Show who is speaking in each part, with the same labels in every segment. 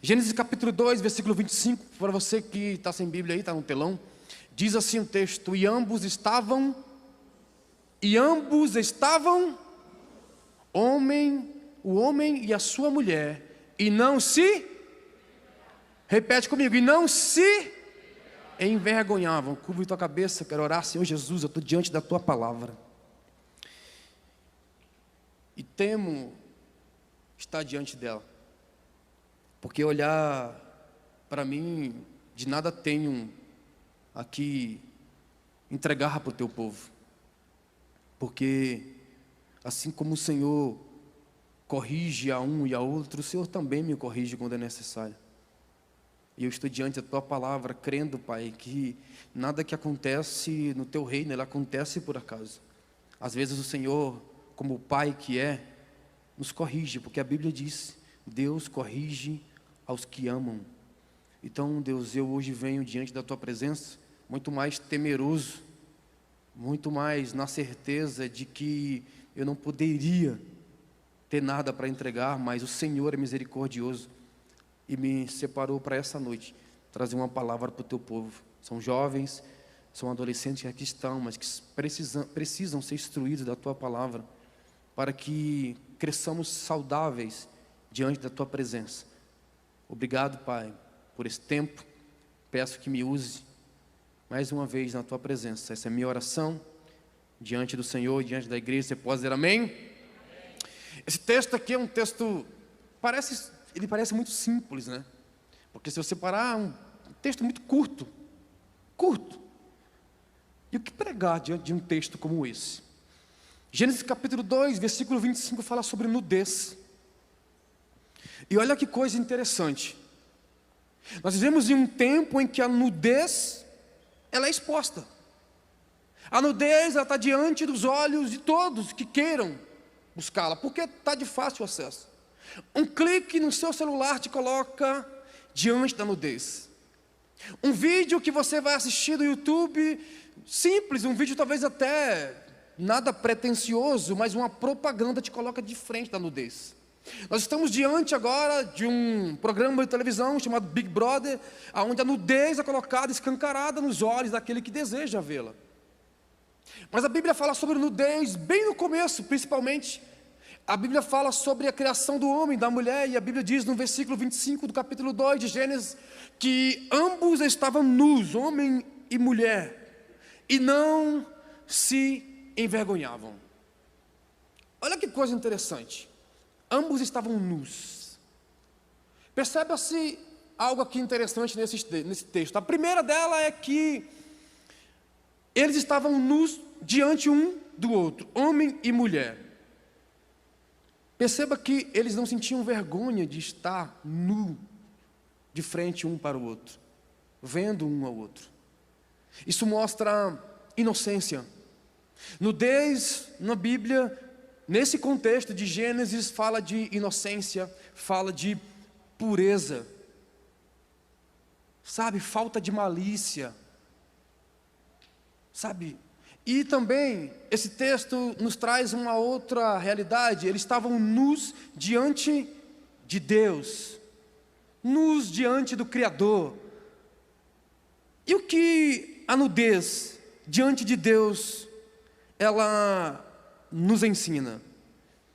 Speaker 1: Gênesis capítulo 2, versículo 25, para você que está sem Bíblia aí, está no telão. Diz assim o texto: e ambos estavam, o homem e a sua mulher, e não se, repete comigo, e não se envergonhavam. Curva tua cabeça, quero orar. Senhor Jesus, eu estou diante da tua palavra, e temo estar diante dela, porque olhar para mim, de nada tenho aqui entregar para o teu povo, porque assim como o Senhor corrige a um e a outro, o Senhor também me corrige quando é necessário. E eu estou diante da tua palavra, crendo, Pai, que nada que acontece no teu reino, ele acontece por acaso. Às vezes o Senhor, como o Pai que é, nos corrige, porque a Bíblia diz: Deus corrige aos que amam. Então, Deus, eu hoje venho diante da tua presença muito mais temeroso, muito mais na certeza de que eu não poderia ter nada para entregar, mas o Senhor é misericordioso e me separou para essa noite trazer uma palavra para o teu povo. São jovens, são adolescentes que aqui estão, mas que precisam ser instruídos da tua palavra, para que cresçamos saudáveis diante da tua presença. Obrigado, Pai, por esse tempo. Peço que me use mais uma vez na tua presença. Essa é a minha oração diante do Senhor, diante da igreja. Você pode dizer amém? Amém. Esse texto aqui é um texto, ele parece muito simples, né? Porque se você parar, é um texto muito curto. E o que pregar diante de um texto como esse? Gênesis capítulo 2, versículo 25 fala sobre nudez. E olha que coisa interessante. Nós vivemos em um tempo em que a nudez, ela é exposta. A nudez, ela está diante dos olhos de todos que queiram buscá-la, porque está de fácil acesso. Um clique no seu celular te coloca diante da nudez. Um vídeo que você vai assistir do YouTube, simples, um vídeo talvez até nada pretensioso, mas uma propaganda te coloca de frente da nudez. Nós estamos diante agora de um programa de televisão chamado Big Brother, onde a nudez é colocada, escancarada nos olhos daquele que deseja vê-la. Mas a Bíblia fala sobre nudez bem no começo, principalmente. A Bíblia fala sobre a criação do homem, da mulher, e a Bíblia diz no versículo 25 do capítulo 2 de Gênesis, que ambos estavam nus, homem e mulher, e não se envergonhavam. Olha que coisa interessante. Ambos estavam nus. Perceba-se algo aqui interessante nesse texto. A primeira dela é que eles estavam nus diante um do outro, homem e mulher. Perceba que eles não sentiam vergonha de estar nu, de frente um para o outro, vendo um ao outro. Isso mostra inocência. Nudez na Bíblia, nesse contexto de Gênesis, fala de inocência, fala de pureza, sabe, falta de malícia, sabe. E também, esse texto nos traz uma outra realidade. Eles estavam nus diante de Deus, nus diante do Criador. E o que a nudez diante de Deus, ela nos ensina?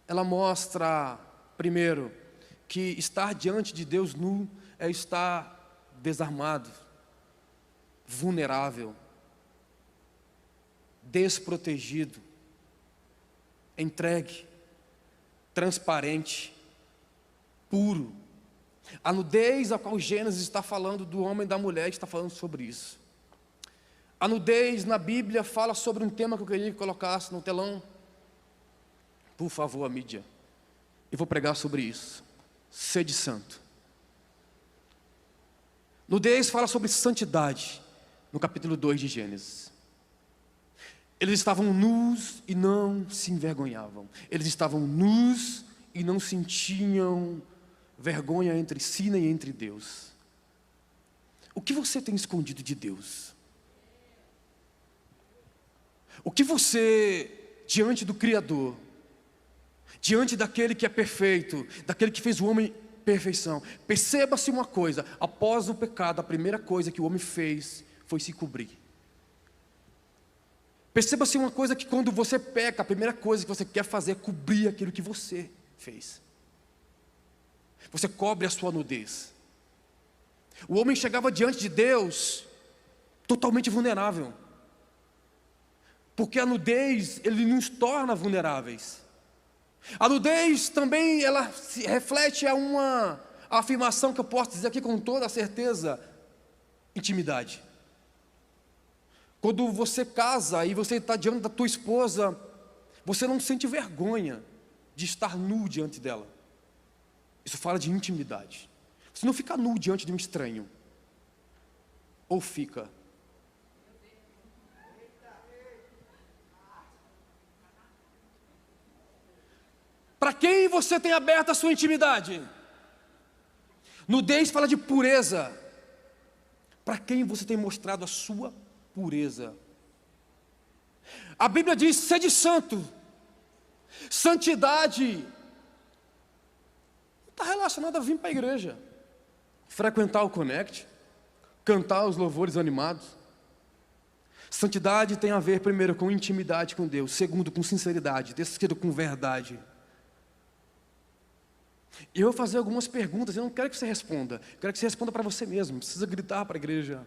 Speaker 1: Ela mostra, primeiro, que estar diante de Deus nu é estar desarmado, vulnerável, desprotegido, entregue, transparente, puro. A nudez a qual Gênesis está falando do homem e da mulher está falando sobre isso. A nudez na Bíblia fala sobre um tema que eu queria que colocasse no telão. Por favor, a mídia. Eu vou pregar sobre isso. Sede santo. Nudez fala sobre santidade, no capítulo 2 de Gênesis. Eles estavam nus e não se envergonhavam. Eles estavam nus e não sentiam vergonha entre si nem entre Deus. O que você tem escondido de Deus? O que você, diante do Criador, diante daquele que é perfeito, daquele que fez o homem perfeição. Perceba-se uma coisa: após o pecado, a primeira coisa que o homem fez foi se cobrir. Perceba-se uma coisa, que quando você peca, a primeira coisa que você quer fazer é cobrir aquilo que você fez. Você cobre a sua nudez. O homem chegava diante de Deus totalmente vulnerável, porque a nudez, ele nos torna vulneráveis. A nudez também, ela se reflete a uma afirmação que eu posso dizer aqui com toda a certeza: intimidade. Quando você casa e você está diante da tua esposa, você não sente vergonha de estar nu diante dela. Isso fala de intimidade. Você não fica nu diante de um estranho. Ou fica? Para quem você tem aberto a sua intimidade? Nudez fala de pureza. Para quem você tem mostrado a sua pureza? A Bíblia diz: sede santo. Santidade não está relacionada a vir para a igreja, frequentar o Connect, cantar os louvores animados. Santidade tem a ver, primeiro, com intimidade com Deus, segundo, com sinceridade, terceiro, com verdade. E eu vou fazer algumas perguntas, eu não quero que você responda, eu quero que você responda para você mesmo, não precisa gritar para a igreja.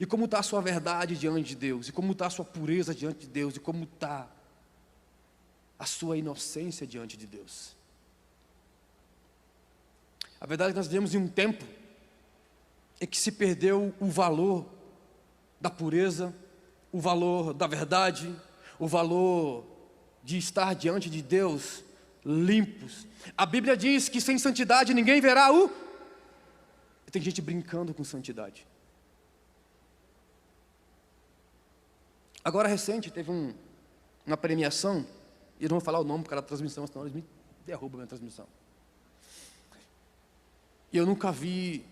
Speaker 1: E como está a sua verdade diante de Deus? E como está a sua pureza diante de Deus? E como está a sua inocência diante de Deus? A verdade é que nós vivemos em um tempo em que se perdeu o valor da pureza, o valor da verdade, o valor de estar diante de Deus limpos. A Bíblia diz que sem santidade ninguém verá o... Tem gente brincando com santidade. Agora recente teve uma premiação, e eu não vou falar o nome por causa da transmissão, senão eles me derrubam a minha transmissão. E eu nunca vi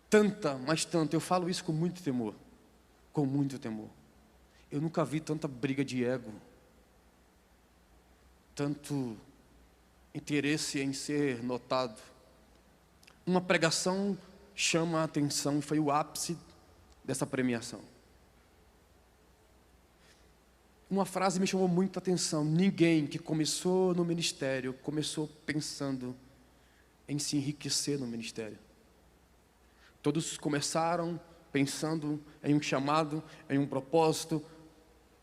Speaker 1: tanta, mas tanta, eu falo isso com muito temor, eu nunca vi tanta briga de ego, tanto interesse em ser notado. Uma pregação chama a atenção e foi o ápice dessa premiação. Uma frase me chamou muito a atenção: ninguém que começou no ministério começou pensando em se enriquecer no ministério. Todos começaram pensando em um chamado, em um propósito,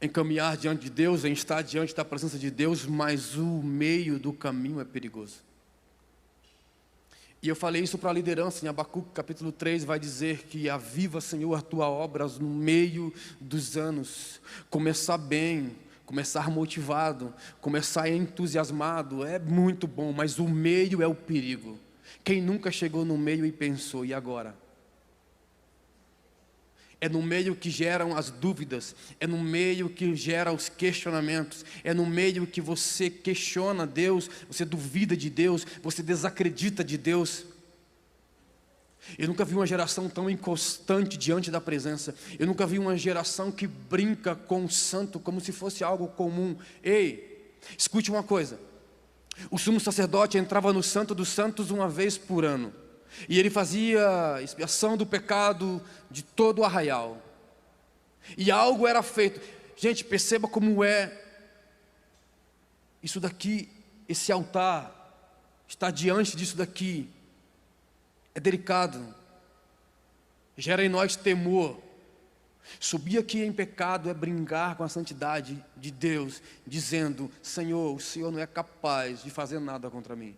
Speaker 1: em caminhar diante de Deus, em estar diante da presença de Deus, mas o meio do caminho é perigoso. E eu falei isso para a liderança, em Abacuque capítulo 3, vai dizer que aviva, Senhor, a tua obra no meio dos anos. Começar bem, começar motivado, começar entusiasmado, é muito bom, mas o meio é o perigo. Quem nunca chegou no meio e pensou: e agora? É no meio que geram as dúvidas, é no meio que gera os questionamentos, é no meio que você questiona Deus, você duvida de Deus, você desacredita de Deus. Eu nunca vi uma geração tão inconstante diante da presença. Eu nunca vi uma geração que brinca com o santo como se fosse algo comum. Ei, escute uma coisa: o sumo sacerdote entrava no Santo dos Santos uma vez por ano, e ele fazia expiação do pecado de todo o arraial. E algo era feito. Gente, perceba como é isso daqui, esse altar, estar diante disso daqui, é delicado, gera em nós temor. Subir aqui em pecado é brincar com a santidade de Deus, dizendo: Senhor, o Senhor não é capaz de fazer nada contra mim.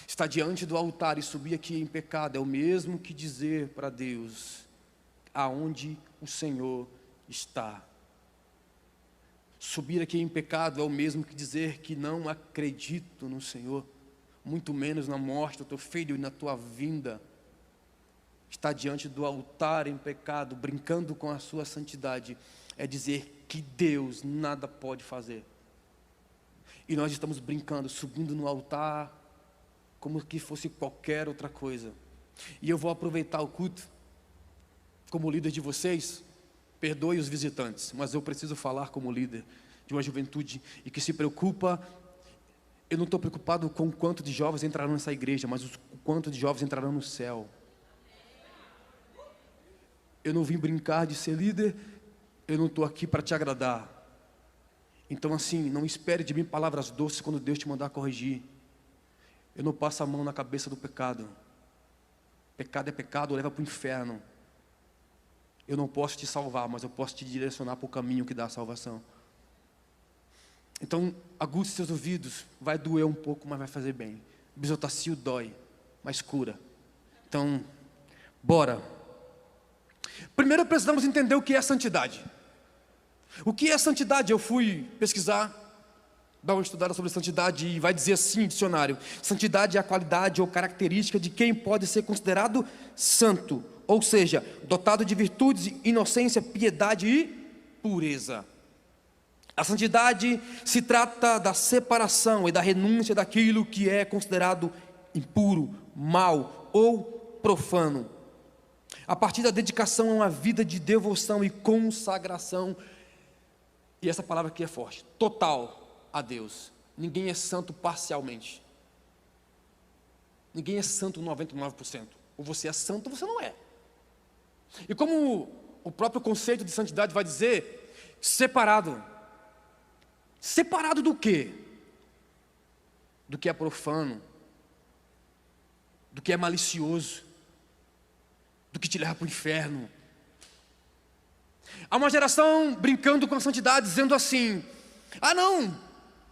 Speaker 1: Estar diante do altar e subir aqui em pecado é o mesmo que dizer para Deus: aonde o Senhor está? Subir aqui em pecado é o mesmo que dizer que não acredito no Senhor, muito menos na morte do teu filho e na tua vinda. Estar diante do altar em pecado, brincando com a sua santidade, é dizer que Deus nada pode fazer. E nós estamos brincando, subindo no altar como que fosse qualquer outra coisa. E eu vou aproveitar o culto como líder de vocês. Perdoe os visitantes, mas eu preciso falar como líder de uma juventude e que se preocupa Eu não estou preocupado com o quanto de jovens entrarão nessa igreja, mas o quanto de jovens entrarão no céu. Eu não vim brincar de ser líder, eu não estou aqui para te agradar. Então assim, não espere de mim palavras doces quando Deus te mandar corrigir. Eu não passo a mão na cabeça do pecado. Pecado é pecado, leva para o inferno. Eu não posso te salvar, mas eu posso te direcionar para o caminho que dá a salvação. Então, aguce seus ouvidos, vai doer um pouco, mas vai fazer bem. Bisotacil dói, mas cura. Então, bora. Primeiro precisamos entender o que é santidade. O que é santidade? Eu fui pesquisar, dar uma estudada sobre santidade e vai dizer assim, dicionário: santidade é a qualidade ou característica de quem pode ser considerado santo, ou seja, dotado de virtudes, inocência, piedade e pureza. A santidade se trata da separação e da renúncia daquilo que é considerado impuro, mau ou profano, a partir da dedicação a uma vida de devoção e consagração. E essa palavra aqui é forte, total a Deus. Ninguém é santo parcialmente. Ninguém é santo 99%. Ou você é santo ou você não é. E como o próprio conceito de santidade vai dizer, separado. Separado do quê? Do que é profano, do que é malicioso, do que te leva para o inferno. Há uma geração brincando com a santidade, dizendo assim: ah não,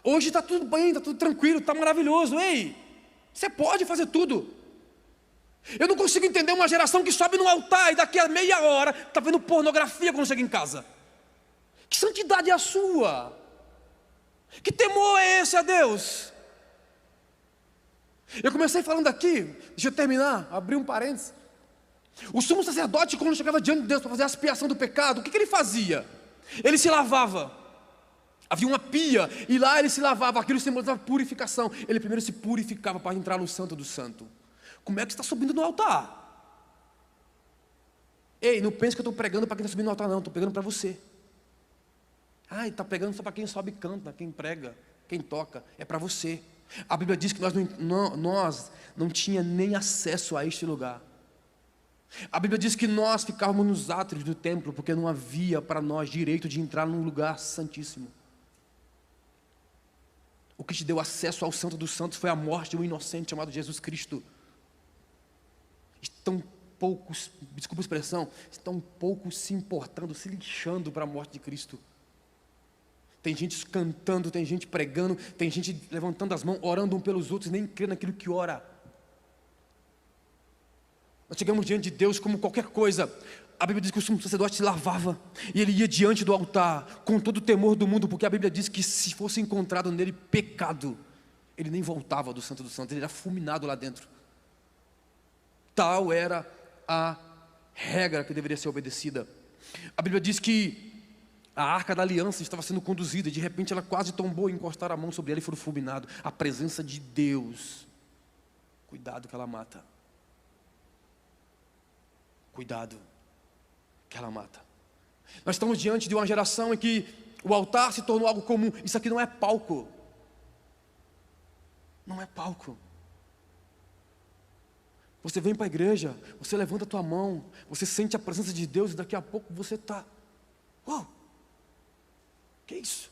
Speaker 1: hoje está tudo bem, está tudo tranquilo, está maravilhoso. Ei, você pode fazer tudo. Eu não consigo entender uma geração que sobe no altar e daqui a meia hora está vendo pornografia quando chega em casa. Que santidade é a sua? Que temor é esse a Deus? Eu comecei falando aqui, deixa eu terminar, abrir um parênteses. O sumo sacerdote, quando chegava diante de Deus para fazer a expiação do pecado, o que ele fazia? Ele se lavava. Havia uma pia, e lá ele se lavava, aquilo simbolizava purificação. Ele primeiro se purificava para entrar no santo do santo. Como é que você está subindo no altar? Ei, não pense que eu estou pregando para quem está subindo no altar, não, estou pregando para você. Ah, está pregando só para quem sobe e canta, quem prega, quem toca, é para você. A Bíblia diz que nós não tinha nem acesso a este lugar. A Bíblia diz que nós ficávamos nos átrios do templo, porque não havia para nós direito de entrar num lugar santíssimo. O que te deu acesso ao Santo dos Santos foi a morte de um inocente chamado Jesus Cristo. Estão poucos, desculpa a expressão, estão poucos se importando, se lixando para a morte de Cristo. Tem gente cantando, tem gente pregando, tem gente levantando as mãos, orando um pelos outros, nem crendo naquilo que ora. Nós chegamos diante de Deus como qualquer coisa. A Bíblia diz que o sumo sacerdote se lavava e ele ia diante do altar com todo o temor do mundo, porque a Bíblia diz que se fosse encontrado nele pecado, ele nem voltava do Santo dos Santos, ele era fulminado lá dentro. Tal era a regra que deveria ser obedecida. A Bíblia diz que a arca da aliança estava sendo conduzida e de repente ela quase tombou, encostaram a mão sobre ela e foram fulminados. A presença de Deus, cuidado que ela mata. Cuidado, que ela mata. Nós estamos diante de uma geração em que o altar se tornou algo comum. Isso aqui não é palco. Não é palco. Você vem para a igreja, você levanta a tua mão, você sente a presença de Deus e daqui a pouco você está... Uau! Que isso?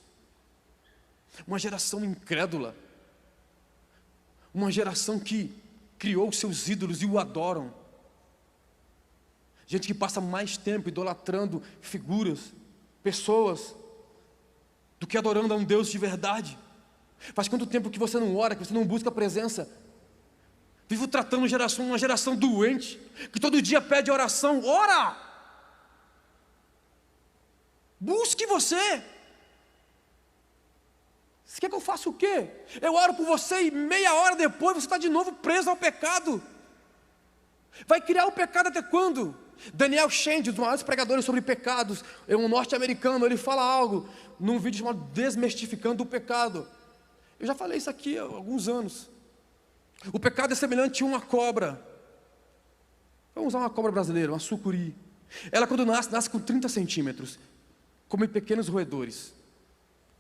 Speaker 1: Uma geração incrédula. Uma geração que criou seus ídolos e o adoram. Gente que passa mais tempo idolatrando figuras, pessoas, do que adorando a um Deus de verdade. Faz quanto tempo que você não ora, que você não busca a presença? Vivo tratando uma geração doente, que todo dia pede oração. Ora! Busque você. Você quer que eu faça o quê? Eu oro por você e meia hora depois você está de novo preso ao pecado. Vai criar o pecado até quando? Daniel Shendi, um dos maiores pregadores sobre pecados, é um norte-americano, ele fala algo num vídeo chamado Desmistificando o Pecado. Eu já falei isso aqui há alguns anos. O pecado é semelhante a uma cobra. Vamos usar uma cobra brasileira, uma sucuri. Ela quando nasce com 30 centímetros, come pequenos roedores.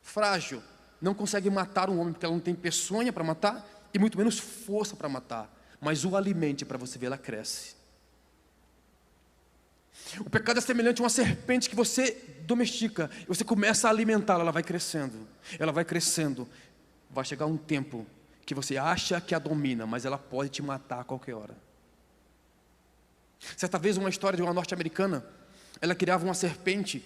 Speaker 1: Frágil, não consegue matar um homem, porque ela não tem peçonha para matar, e muito menos força para matar. Mas o alimente para você ver, ela cresce. O pecado é semelhante a uma serpente que você domestica, e você começa a alimentá-la, ela vai crescendo, ela vai crescendo. Vai chegar um tempo que você acha que a domina, mas ela pode te matar a qualquer hora. Certa vez, uma história de uma norte-americana, ela criava uma serpente,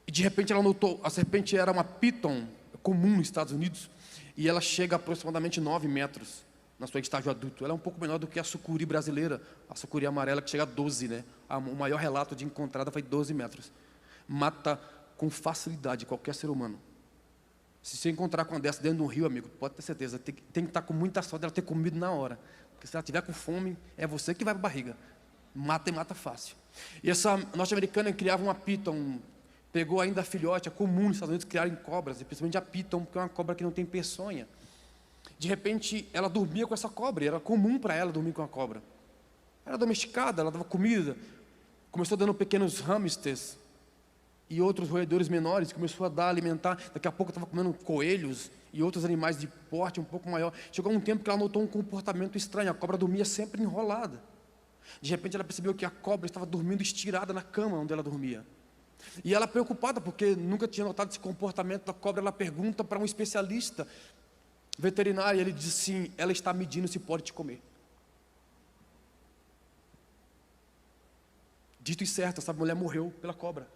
Speaker 1: e de repente ela notou, a serpente era uma python, comum nos Estados Unidos, e ela chega a aproximadamente 9 metros na sua estágio adulto. Ela é um pouco menor do que a sucuri brasileira, a sucuri amarela, que chega a 12, né? O maior relato de encontrada foi 12 metros. Mata com facilidade qualquer ser humano. Se você encontrar com uma dessa dentro de um rio, amigo, pode ter certeza, tem que estar com muita sorte dela ter comido na hora. Porque se ela estiver com fome, é você que vai para a barriga. Mata e mata fácil. E essa norte-americana criava uma python, pegou ainda a filhote, é comum nos Estados Unidos criarem cobras, e principalmente a python, porque é uma cobra que não tem peçonha. De repente, ela dormia com essa cobra, e era comum para ela dormir com a cobra. Era domesticada, ela dava comida, começou dando pequenos hamsters, e outros roedores menores, começou a dar, alimentar, daqui a pouco estava comendo coelhos, e outros animais de porte um pouco maior. Chegou um tempo que ela notou um comportamento estranho, a cobra dormia sempre enrolada. De repente ela percebeu que a cobra estava dormindo estirada na cama onde ela dormia. E ela, preocupada, porque nunca tinha notado esse comportamento da cobra, ela pergunta para um especialista veterinário, e ele diz assim: ela está medindo se pode te comer. Dito e certo, essa mulher morreu pela cobra.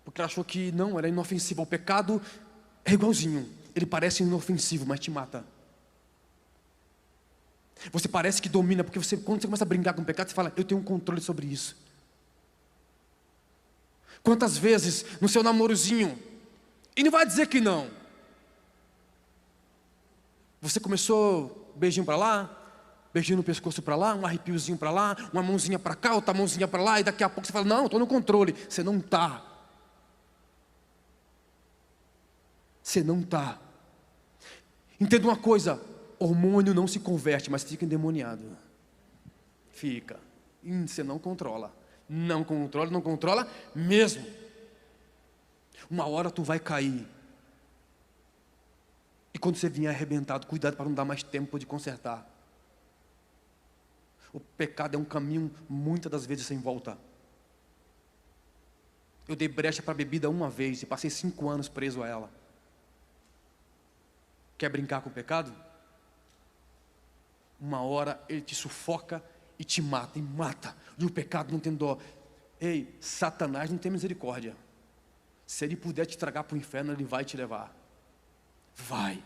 Speaker 1: Porque ela achou que não, era inofensivo. O pecado é igualzinho, ele parece inofensivo, mas te mata. Você parece que domina, porque quando você começa a brincar com o pecado, você fala: eu tenho um controle sobre isso. Quantas vezes no seu namorozinho, e não vai dizer que não, você começou beijinho para lá, beijinho no pescoço para lá, um arrepiozinho para lá, uma mãozinha para cá, outra mãozinha para lá, e daqui a pouco você fala: não, estou no controle. Você não está. Você não está. Entenda uma coisa: hormônio não se converte, mas fica endemoniado. Fica. Você não controla. Não controla, não controla mesmo. Uma hora tu vai cair. E quando você vier arrebentado, cuidado para não dar mais tempo de consertar. O pecado é um caminho, muitas das vezes, sem volta. Eu dei brecha para a bebida uma vez e passei 5 anos preso a ela. Quer brincar com o pecado? Uma hora ele te sufoca e te mata, e mata. E o pecado não tem dó. Ei, Satanás não tem misericórdia. Se ele puder te tragar para o inferno, ele vai te levar. Vai.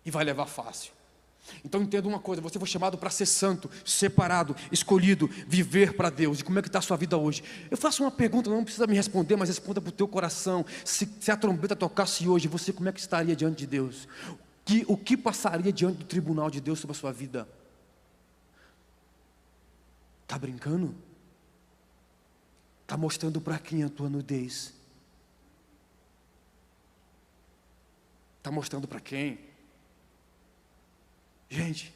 Speaker 1: E vai levar fácil. Então entenda uma coisa: você foi chamado para ser santo, separado, escolhido, viver para Deus. E como é que está a sua vida hoje? Eu faço uma pergunta, não precisa me responder, mas responda para o teu coração. Se a trombeta tocasse hoje, você como é que estaria diante de Deus? O que passaria diante do tribunal de Deus sobre a sua vida? Está brincando? Está mostrando para quem a tua nudez? Está mostrando para quem? Gente,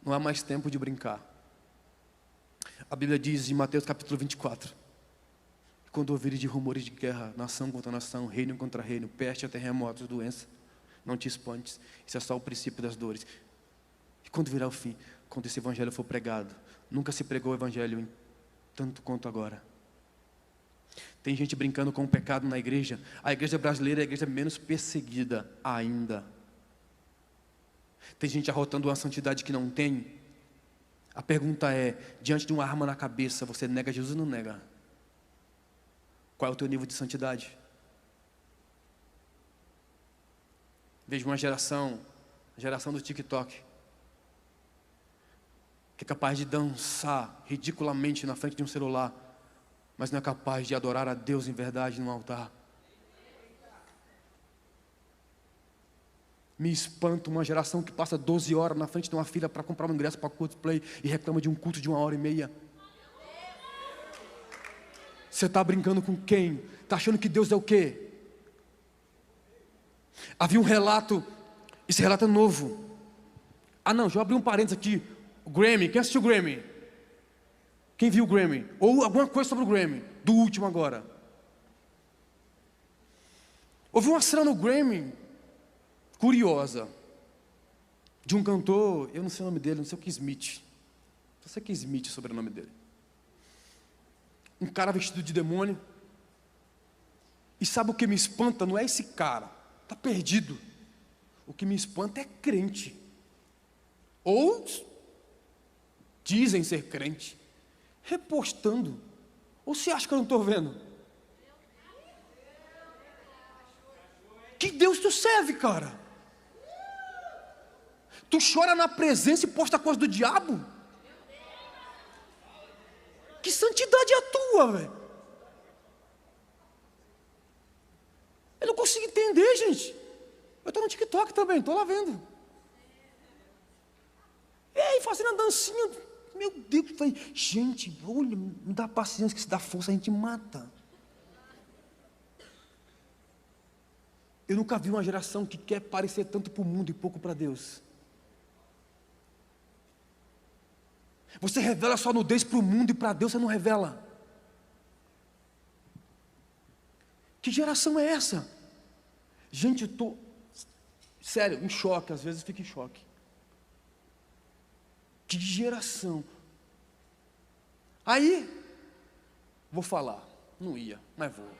Speaker 1: não há mais tempo de brincar. A Bíblia diz em Mateus capítulo 24: quando ouvirem de rumores de guerra, nação contra nação, reino contra reino, peste, terremotos, doença, não te espantes, isso é só o princípio das dores. E quando virá o fim? Quando esse evangelho for pregado. Nunca se pregou o evangelho tanto quanto agora. Tem gente brincando com o pecado na igreja. A igreja brasileira é a igreja menos perseguida ainda. Tem gente arrotando uma santidade que não tem. A pergunta é: diante de uma arma na cabeça, você nega Jesus ou não nega? Qual é o teu nível de santidade? Vejo uma geração, a geração do TikTok, que é capaz de dançar ridiculamente na frente de um celular, mas não é capaz de adorar a Deus em verdade no altar. Me espanta uma geração que passa 12 horas na frente de uma fila para comprar um ingresso para Coldplay e reclama de um culto de 1h30. Você está brincando com quem? Está achando que Deus é o quê? Havia um relato, esse relato é novo. Não, deixa eu abrir um parênteses aqui. O Grammy, quem assistiu o Grammy? Quem viu o Grammy? Ou alguma coisa sobre o Grammy, do último agora. Houve uma cena no Grammy, curiosa, de um cantor, eu não sei o nome dele, não sei o que, Smith. Só sei que é Smith, sobre o nome dele. Um cara vestido de demônio. E sabe o que me espanta? Não é esse cara, está perdido. O que me espanta é crente. Ou dizem ser crente, repostando. Ou você acha que eu não estou vendo? Que Deus tu serve, cara? Tu chora na presença e posta coisa do diabo? Que santidade é a tua, velho? Eu não consigo entender, gente. Eu estou no TikTok também, estou lá vendo. E aí, fazendo a dancinha. Meu Deus, eu falei, gente, olha, me dá paciência, que se dá força a gente mata. Eu nunca vi uma geração que quer parecer tanto para o mundo e pouco para Deus. Você revela sua nudez para o mundo e para Deus você não revela. Que geração é essa? Gente, eu estou, sério, em choque, às vezes eu fico em choque. Que geração. Aí, vou falar, não ia, mas vou.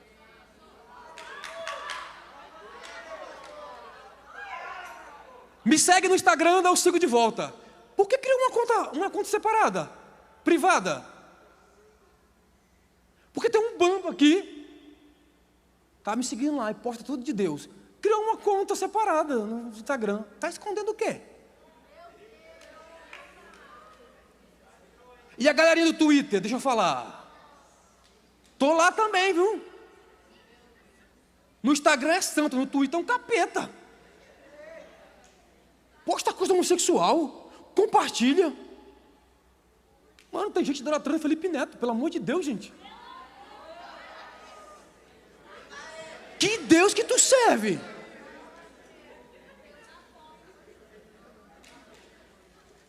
Speaker 1: Me segue no Instagram, eu sigo de volta. Por que criou uma conta separada, privada? Porque tem um bando aqui, tá me seguindo lá e posta tudo de Deus. Criou uma conta separada no Instagram. Está escondendo o quê? E a galerinha do Twitter, deixa eu falar. Tô lá também, viu? No Instagram é santo, no Twitter é um capeta. Posta coisa homossexual, compartilha. Mano, tem gente idolatrando Felipe Neto, pelo amor de Deus, gente. Que Deus que tu serve?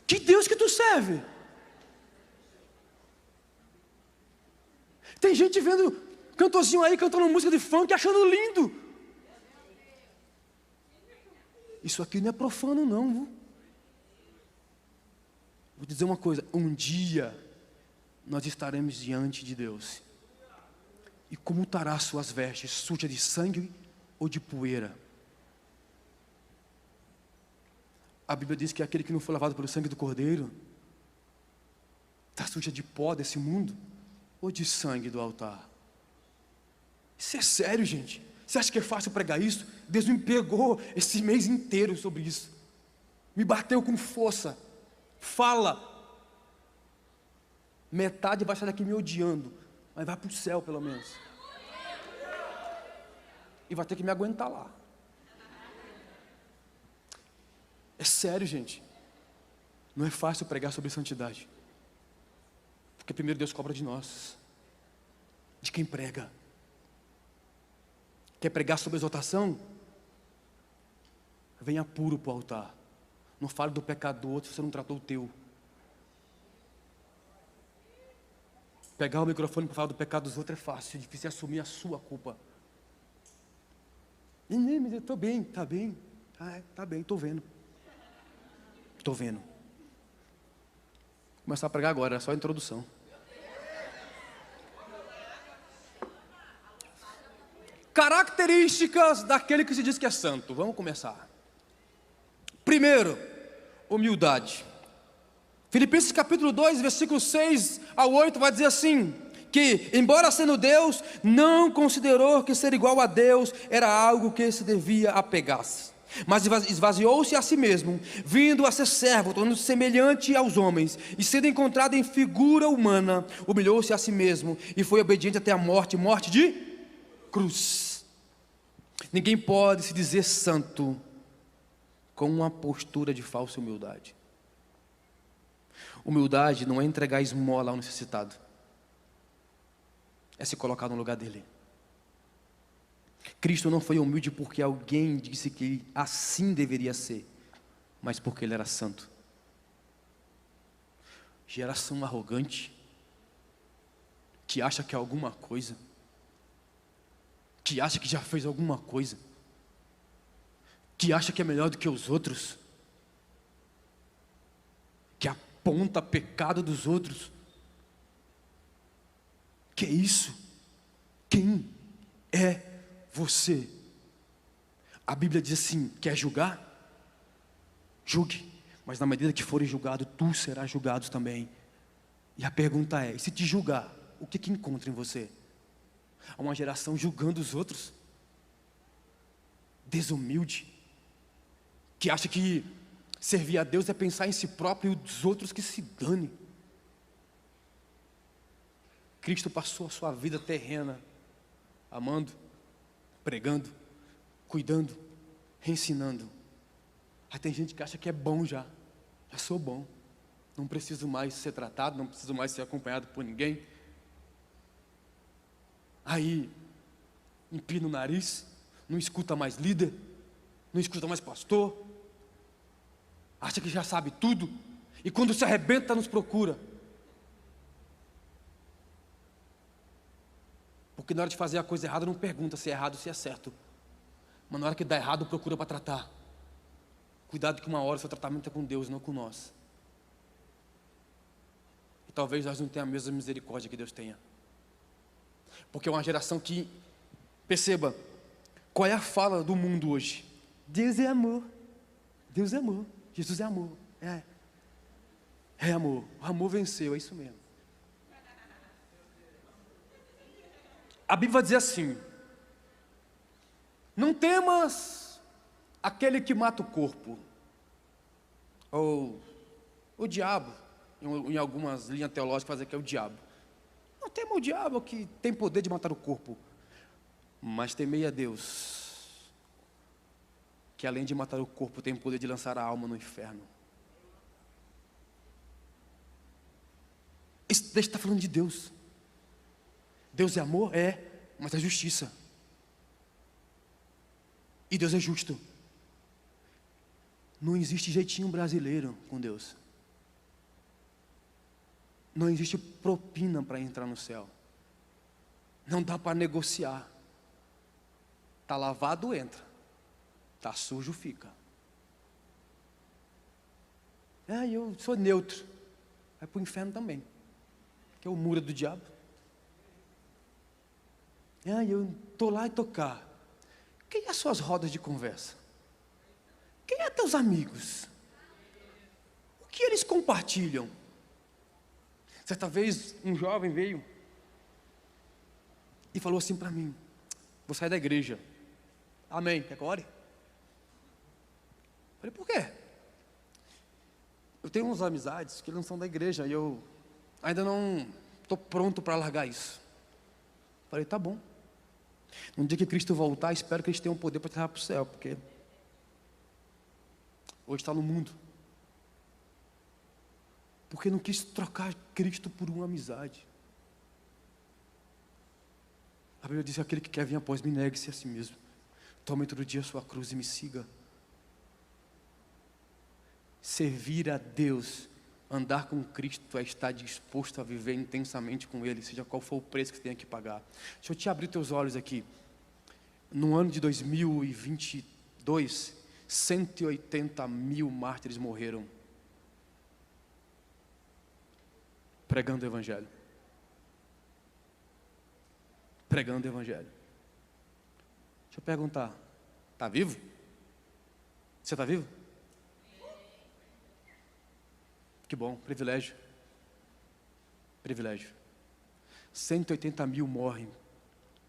Speaker 1: Que Deus que tu serve? Tem gente vendo cantorzinho aí cantando música de funk achando lindo. Isso aqui não é profano não, viu? Vou dizer uma coisa, um dia nós estaremos diante de Deus. E como estará suas vestes, suja de sangue ou de poeira? A Bíblia diz que aquele que não foi lavado pelo sangue do Cordeiro está suja de pó desse mundo ou de sangue do altar. Isso é sério, gente. Você acha que é fácil pregar isso? Deus me pegou esse mês inteiro sobre isso. Me bateu com força. Fala. Metade vai sair daqui me odiando, mas vai para o céu pelo menos. E vai ter que me aguentar lá. É sério, gente. Não é fácil pregar sobre santidade. Porque primeiro Deus cobra de nós. De quem prega. Quer pregar sobre exortação? Venha puro para o altar. Não fale do pecado do outro se você não tratou o teu. Pegar o microfone para falar do pecado dos outros é fácil. É difícil assumir a sua culpa. Mas eu estou bem, está bem. Está bem, estou vendo. Estou vendo. Vou começar a pregar agora, é só a introdução. Características daquele que se diz que é santo. Vamos começar. Primeiro, humildade. Filipenses capítulo 2, versículo 6 ao 8 vai dizer assim, que embora sendo Deus, não considerou que ser igual a Deus era algo que se devia apegar-se, mas esvaziou-se a si mesmo, vindo a ser servo, tornando-se semelhante aos homens, e sendo encontrado em figura humana, humilhou-se a si mesmo, e foi obediente até a morte, morte de cruz. Ninguém pode se dizer santo com uma postura de falsa humildade. Humildade não é entregar esmola ao necessitado, é se colocar no lugar dele. Cristo não foi humilde porque alguém disse que assim deveria ser, mas porque ele era santo. Geração arrogante, que acha que é alguma coisa, que acha que já fez alguma coisa. que acha que é melhor do que os outros, que aponta pecado dos outros. Que é isso? Quem é você? A Bíblia diz assim: quer julgar? Julgue, mas na medida que forem julgado, tu serás julgado também. E a pergunta é: e se te julgar, o que encontra em você? Há uma geração julgando os outros, desumilde, que acha que servir a Deus é pensar em si próprio e os outros que se dane. Cristo passou a sua vida terrena amando, pregando, cuidando, ensinando. Aí tem gente que acha que é bom já sou bom, não preciso mais ser tratado, não preciso mais ser acompanhado por ninguém. Aí empina o nariz, não escuta mais líder, não escuta mais pastor, acha que já sabe tudo, e quando se arrebenta nos procura. Porque na hora de fazer a coisa errada não pergunta se é errado ou se é certo, mas na hora que dá errado procura para tratar. Cuidado que uma hora o seu tratamento é com Deus, não com nós. E talvez nós não tenhamos a mesma misericórdia que Deus tenha. Porque é uma geração que, perceba, qual é a fala do mundo hoje? Deus é amor, Deus é amor, Jesus é amor, é amor, o amor venceu, é isso mesmo. A Bíblia vai dizer assim: não temas aquele que mata o corpo, ou o diabo, em algumas linhas teológicas vai dizer que é o diabo. Não tema o diabo que tem poder de matar o corpo, mas temei a Deus, que além de matar o corpo tem poder de lançar a alma no inferno. Esse texto está falando de Deus. Deus é amor? É, mas é justiça. E Deus é justo. Não existe jeitinho brasileiro com Deus. Não existe propina para entrar no céu. Não dá para negociar. Está lavado, entra. Está sujo, fica. Eu sou neutro. Vai para o inferno também, que é o muro do diabo. Eu estou lá e estou cá. Quem é as suas rodas de conversa? Quem é teus amigos? O que eles compartilham? Certa vez um jovem veio e falou assim para mim: vou sair da igreja. Amém, quer que eu ore? Falei, por quê? Eu tenho uns amizades que não são da igreja e eu ainda não estou pronto para largar isso. Falei, tá bom. No dia que Cristo voltar, espero que eles tenham poder para levar para o céu, porque hoje está no mundo. Porque não quis trocar Cristo por uma amizade. A Bíblia diz que aquele que quer vir após mim, negue-se a si mesmo. Tome todo dia a sua cruz e me siga. Servir a Deus, andar com Cristo, é estar disposto a viver intensamente com Ele, seja qual for o preço que você tenha que pagar. Deixa eu te abrir teus olhos aqui. No ano de 2022, 180 mil mártires morreram pregando o Evangelho. Pregando o Evangelho. Deixa eu perguntar, está vivo? Você está vivo? Que bom, privilégio. Privilégio. 180 mil morrem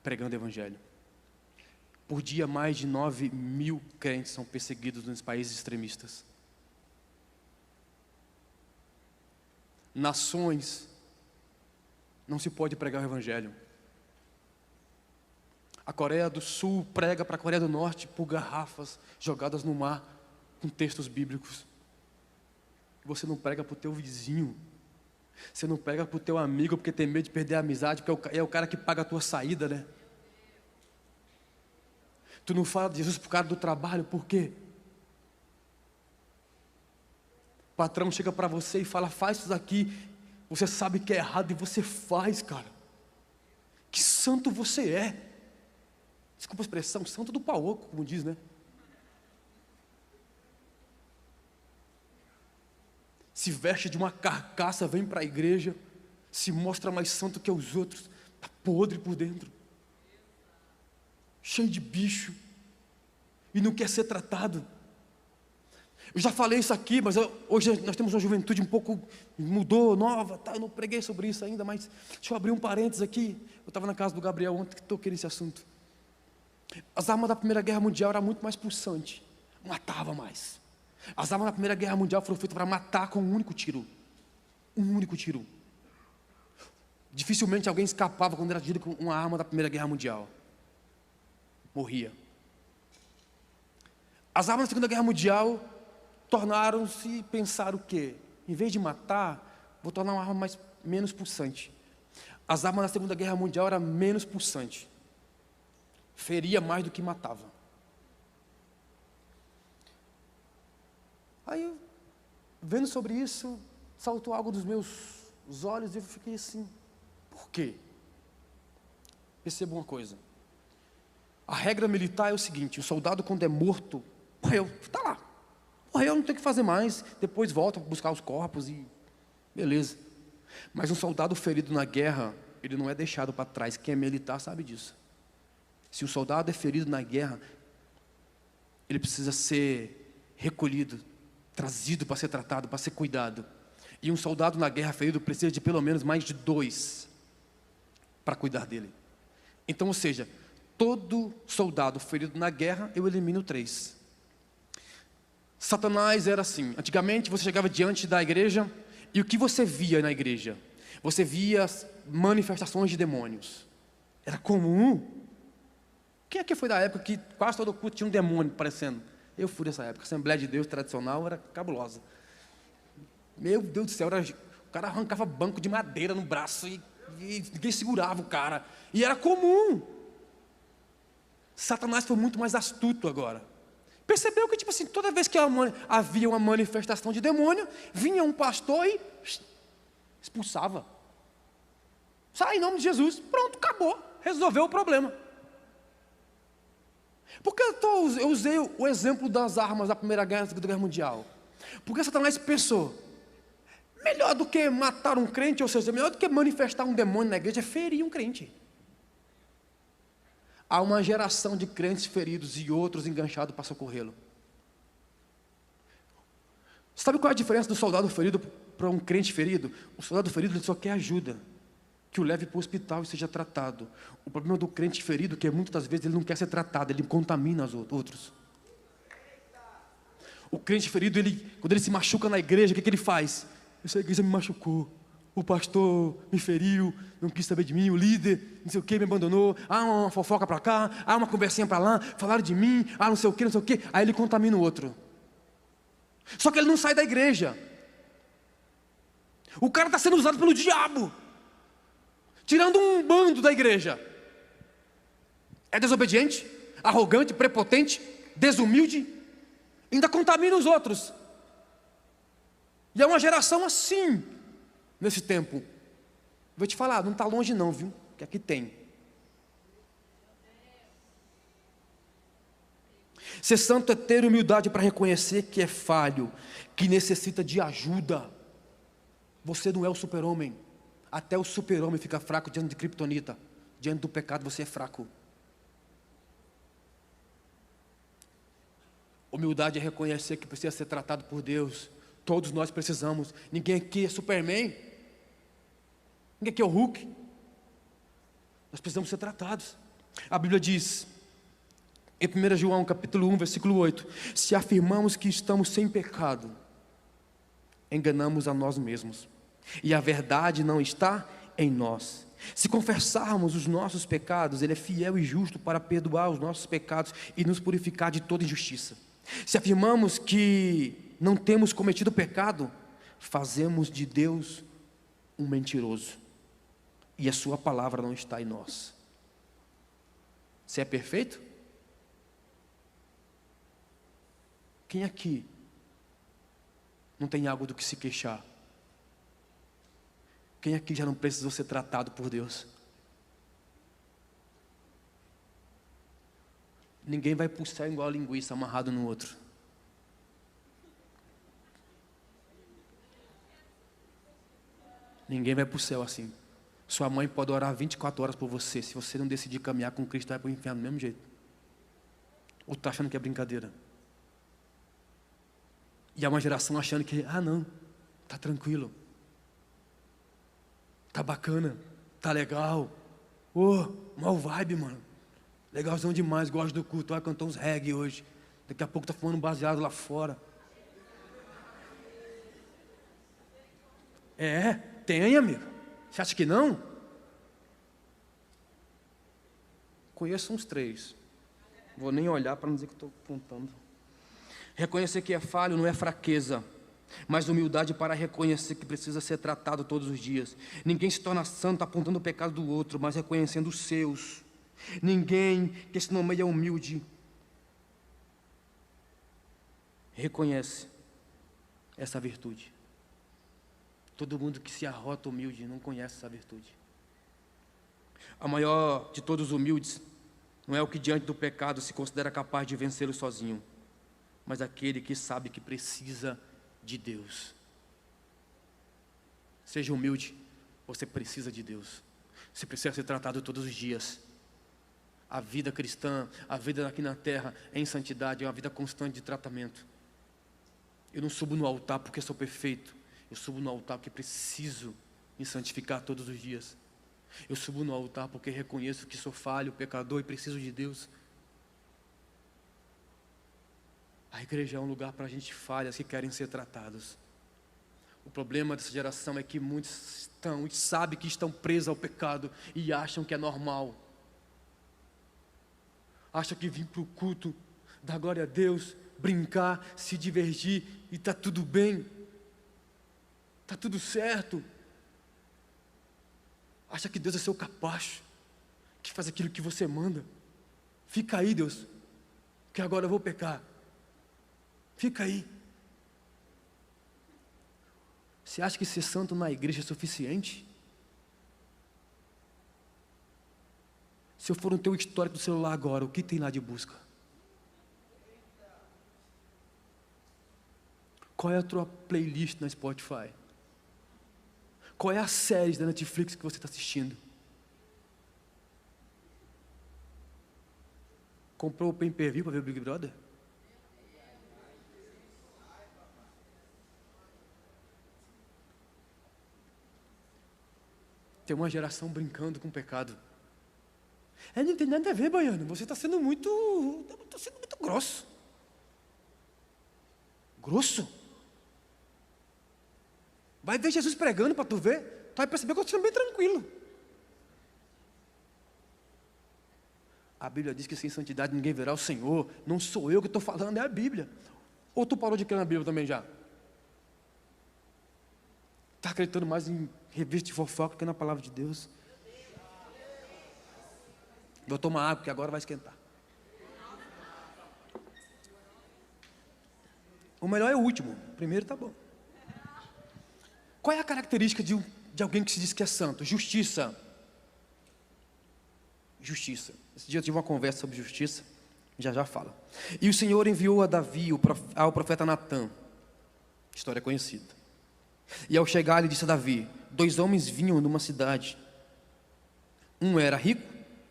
Speaker 1: pregando o Evangelho. Por dia, mais de 9 mil crentes são perseguidos nos países extremistas. Nações, não se pode pregar o Evangelho. A Coreia do Sul prega para a Coreia do Norte por garrafas jogadas no mar com textos bíblicos. Você não prega para o teu vizinho. Você não prega para o teu amigo porque tem medo de perder a amizade, porque é o cara que paga a tua saída, né? Tu não fala de Jesus para o cara do trabalho, por quê? O patrão chega para você e fala, faz isso aqui. Você sabe que é errado e você faz, cara. Que santo você é. Desculpa a expressão, santo do pauoco, como diz, né? se veste de uma carcaça, vem para a igreja, se mostra mais santo que os outros, está podre por dentro, cheio de bicho, e não quer ser tratado. Eu já falei isso aqui, mas hoje nós temos uma juventude um pouco, mudou, nova, tá, eu não preguei sobre isso ainda, mas deixa eu abrir um parênteses aqui. Eu estava na casa do Gabriel ontem, que toquei nesse assunto. As armas da Primeira Guerra Mundial eram muito mais pulsantes, matava mais. As armas da Primeira Guerra Mundial foram feitas para matar com um único tiro. Um único tiro. Dificilmente alguém escapava quando era atingido com uma arma da Primeira Guerra Mundial. Morria. As armas da Segunda Guerra Mundial tornaram-se pensar o quê? Em vez de matar, vou tornar uma arma menos pulsante. As armas da Segunda Guerra Mundial eram menos pulsantes. Feria mais do que matava. Aí, vendo sobre isso, saltou algo dos meus olhos e eu fiquei assim, por quê? Perceba uma coisa. A regra militar é o seguinte: o soldado, quando é morto, morreu, está lá. Morreu, não tem o que fazer mais, depois volta para buscar os corpos e beleza. Mas um soldado ferido na guerra, ele não é deixado para trás. Quem é militar sabe disso. Se o soldado é ferido na guerra, ele precisa ser recolhido, trazido para ser tratado, para ser cuidado. E um soldado na guerra ferido precisa de pelo menos mais de 2 para cuidar dele. Então, ou seja, todo soldado ferido na guerra, eu elimino 3. Satanás era assim. Antigamente você chegava diante da igreja e o que você via na igreja? Você via manifestações de demônios. Era comum. Quem aqui foi da época que quase todo culto tinha um demônio aparecendo? Eu fui dessa época. A Assembleia de Deus tradicional era cabulosa. Meu Deus do céu, o cara arrancava banco de madeira no braço e ninguém segurava o cara. E era comum. Satanás foi muito mais astuto agora. Percebeu que, tipo assim, toda vez que havia uma manifestação de demônio, vinha um pastor e expulsava. Sai em nome de Jesus. Pronto, acabou. Resolveu o problema. Por que eu usei o exemplo das armas da Primeira Guerra e da Segunda Guerra Mundial? Porque Satanás pensou, melhor do que matar um crente, ou seja, melhor do que manifestar um demônio na igreja, é ferir um crente. Há uma geração de crentes feridos e outros enganchados para socorrê-lo. Sabe qual é a diferença do soldado ferido para um crente ferido? O soldado ferido ele só quer ajuda, que o leve para o hospital e seja tratado. O problema do crente ferido é que muitas das vezes ele não quer ser tratado, ele contamina os outros. O crente ferido, quando ele se machuca na igreja, o que ele faz? Essa igreja me machucou, o pastor me feriu, não quis saber de mim, o líder, não sei o que, me abandonou, uma fofoca para cá, uma conversinha para lá, falaram de mim, não sei o que, aí ele contamina o outro. Só que ele não sai da igreja. O cara está sendo usado pelo diabo, tirando um bando da igreja. É desobediente, arrogante, prepotente, desumilde, ainda contamina os outros. E é uma geração assim, nesse tempo. Vou te falar, não está longe não, viu? Que aqui tem. Ser santo é ter humildade para reconhecer que é falho, que necessita de ajuda. Você não é o super-homem. Até o super-homem fica fraco diante de criptonita. Diante do pecado você é fraco. Humildade é reconhecer que precisa ser tratado por Deus. Todos nós precisamos. Ninguém aqui é Superman. Ninguém aqui é o Hulk. Nós precisamos ser tratados. A Bíblia diz, em 1 João capítulo 1, versículo 8, se afirmamos que estamos sem pecado, enganamos a nós mesmos, e a verdade não está em nós. Se confessarmos os nossos pecados, Ele é fiel e justo para perdoar os nossos pecados e nos purificar de toda injustiça. Se afirmamos que não temos cometido pecado, fazemos de Deus um mentiroso, e a sua palavra não está em nós. Você é perfeito? Quem aqui não tem algo do que se queixar? Quem aqui já não precisou ser tratado por Deus? Ninguém vai pro céu igual a linguiça amarrado no outro. Ninguém vai para o céu assim. Sua mãe pode orar 24 horas por você. Se você não decidir caminhar com Cristo, vai para o inferno do mesmo jeito. Ou está achando que é brincadeira? E há uma geração achando que, não, está tranquilo. Está bacana. Está legal. Mal vibe, mano. Legalzão demais, gosto do culto. Vai cantar uns reggae hoje. Daqui a pouco está fumando baseado lá fora. Tem, amigo. Você acha que não? Conheço uns 3. Vou nem olhar para não dizer que estou contando. Reconhecer que é falho não é fraqueza, mas humildade para reconhecer que precisa ser tratado todos os dias. Ninguém se torna santo apontando o pecado do outro, mas reconhecendo os seus. Ninguém que se nomeia humilde reconhece essa virtude. Todo mundo que se arrota humilde não conhece essa virtude. A maior de todos os humildes não é o que diante do pecado se considera capaz de vencê-lo sozinho, mas aquele que sabe que precisa de Deus. Seja humilde, você precisa de Deus. Você precisa ser tratado todos os dias. A vida cristã, a vida aqui na terra é em santidade, é uma vida constante de tratamento. Eu não subo no altar porque sou perfeito. Eu subo no altar porque preciso me santificar todos os dias. Eu subo no altar porque reconheço que sou falho, pecador e preciso de Deus. A igreja é um lugar para a gente falhas que querem ser tratados. O problema dessa geração é que muitos sabem que estão presos ao pecado e acham que é normal. Acham que vir para o culto, dar glória a Deus, brincar, se divertir e está tudo bem. Está tudo certo. Acha que Deus é seu capacho, que faz aquilo que você manda. Fica aí, Deus, que agora eu vou pecar. Fica aí. Você acha que ser santo na igreja é suficiente? Se eu for no teu histórico do celular agora, o que tem lá de busca? Qual é a tua playlist na Spotify? Qual é a série da Netflix que você está assistindo? Comprou o pay-per-view para ver o Big Brother? Tem uma geração brincando com o pecado. Não tem nada a ver, Baiano. Você está sendo muito grosso. Grosso? Vai ver Jesus pregando para tu ver. Tu vai perceber que eu estou sendo bem tranquilo. A Bíblia diz que sem santidade ninguém verá o Senhor. Não sou eu que estou falando, é a Bíblia. Ou tu parou de crer na Bíblia também já? Está acreditando mais em revista de fofoca que na palavra de Deus? Vou tomar água, que agora vai esquentar. O melhor é o último. O primeiro tá bom. Qual é a característica de alguém que se diz que é santo? Justiça. Justiça. Esse dia eu tive uma conversa sobre justiça. Já fala. E o Senhor enviou a Davi, ao profeta Natã. História conhecida. E ao chegar, ele disse a Davi: 2 homens vinham numa cidade. Um era rico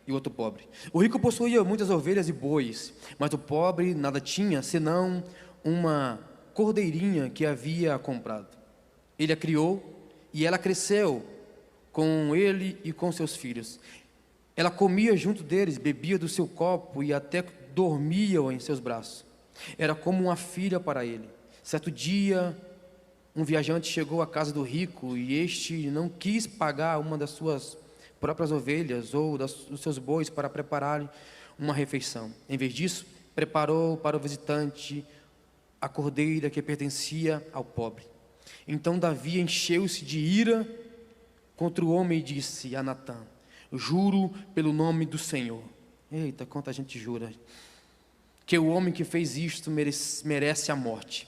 Speaker 1: e o outro pobre. O rico possuía muitas ovelhas e bois, mas o pobre nada tinha, senão uma cordeirinha que havia comprado. Ele a criou e ela cresceu com ele e com seus filhos. Ela comia junto deles, bebia do seu copo e até dormia em seus braços. Era como uma filha para ele. Certo dia, um viajante chegou à casa do rico e este não quis pagar uma das suas próprias ovelhas ou dos seus bois para preparar uma refeição. Em vez disso, preparou para o visitante a cordeira que pertencia ao pobre. Então Davi encheu-se de ira contra o homem e disse a Natã: juro pelo nome do Senhor. Eita, quanta gente jura. Que o homem que fez isto merece a morte.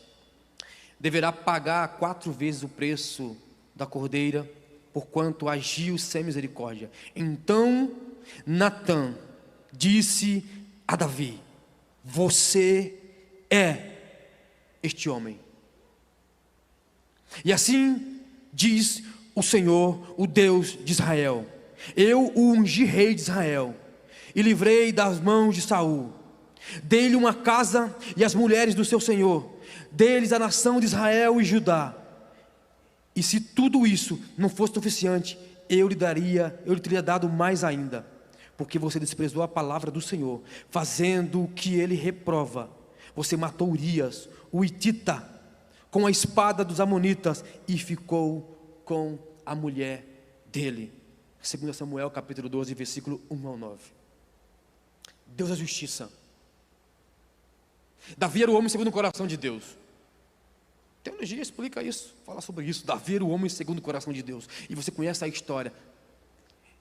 Speaker 1: Deverá pagar 4 vezes o preço da cordeira, porquanto agiu sem misericórdia. Então Natã disse a Davi: você é este homem. E assim diz o Senhor, o Deus de Israel. Eu o ungi rei de Israel, e livrei das mãos de Saul. Dei-lhe uma casa e as mulheres do seu senhor. Dei-lhes a nação de Israel e Judá. E se tudo isso não fosse suficiente, eu lhe teria dado mais ainda, porque você desprezou a palavra do Senhor, fazendo o que ele reprova. Você matou Urias, o hitita, com a espada dos amonitas, e ficou com a mulher dele. 2 Samuel capítulo 12, versículo 1 ao 9. Deus é justiça. Davi era o homem segundo o coração de Deus. Teologia explica isso, fala sobre isso. Davi era o homem segundo o coração de Deus. E você conhece a história.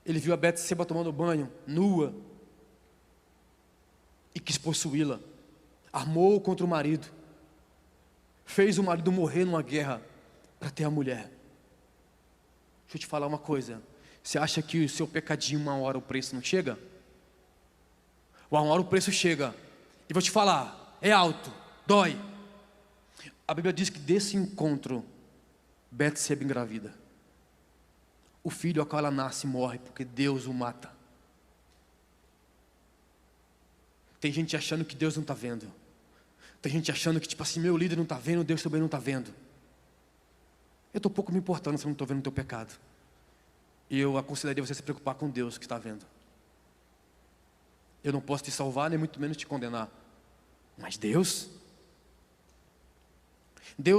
Speaker 1: Ele viu a Betseba tomando banho, nua, e quis possuí-la. Armou contra o marido. Fez o marido morrer numa guerra para ter a mulher. Deixa eu te falar uma coisa. Você acha que o seu pecadinho, uma hora o preço não chega? Uma hora o preço chega. E vou te falar, é alto, dói. A Bíblia diz que desse encontro, Betseba engravida. O filho ao qual ela nasce morre porque Deus o mata. Tem gente achando que Deus não está vendo. Tem gente achando que tipo assim, meu líder não está vendo, Deus também não está vendo. Eu estou pouco me importando se eu não estou vendo o teu pecado. E eu aconselharia você a se preocupar com Deus que está vendo. Eu não posso te salvar, nem muito menos te condenar. Mas Deus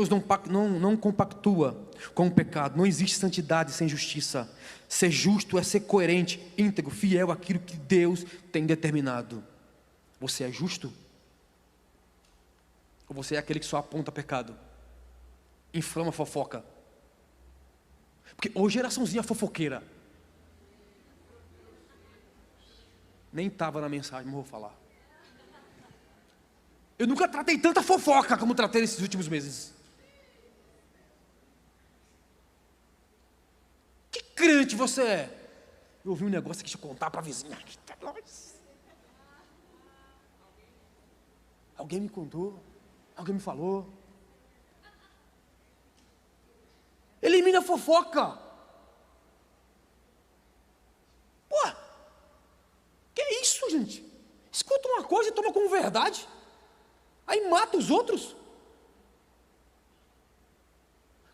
Speaker 1: não compactua com o pecado. Não existe santidade sem justiça. Ser justo é ser coerente, íntegro, fiel àquilo que Deus tem determinado. Você é justo? Ou você é aquele que só aponta pecado? Inflama a fofoca? Porque hoje geraçãozinha fofoqueira. Nem estava na mensagem, mas vou falar. Eu nunca tratei tanta fofoca como tratei nesses últimos meses. Que crente você é? Eu ouvi um negócio aqui, deixa eu contar para a vizinha. Alguém me contou, alguém me falou. Elimina a fofoca. Pô, que é isso, gente? Escuta uma coisa e toma como verdade. Aí mata os outros.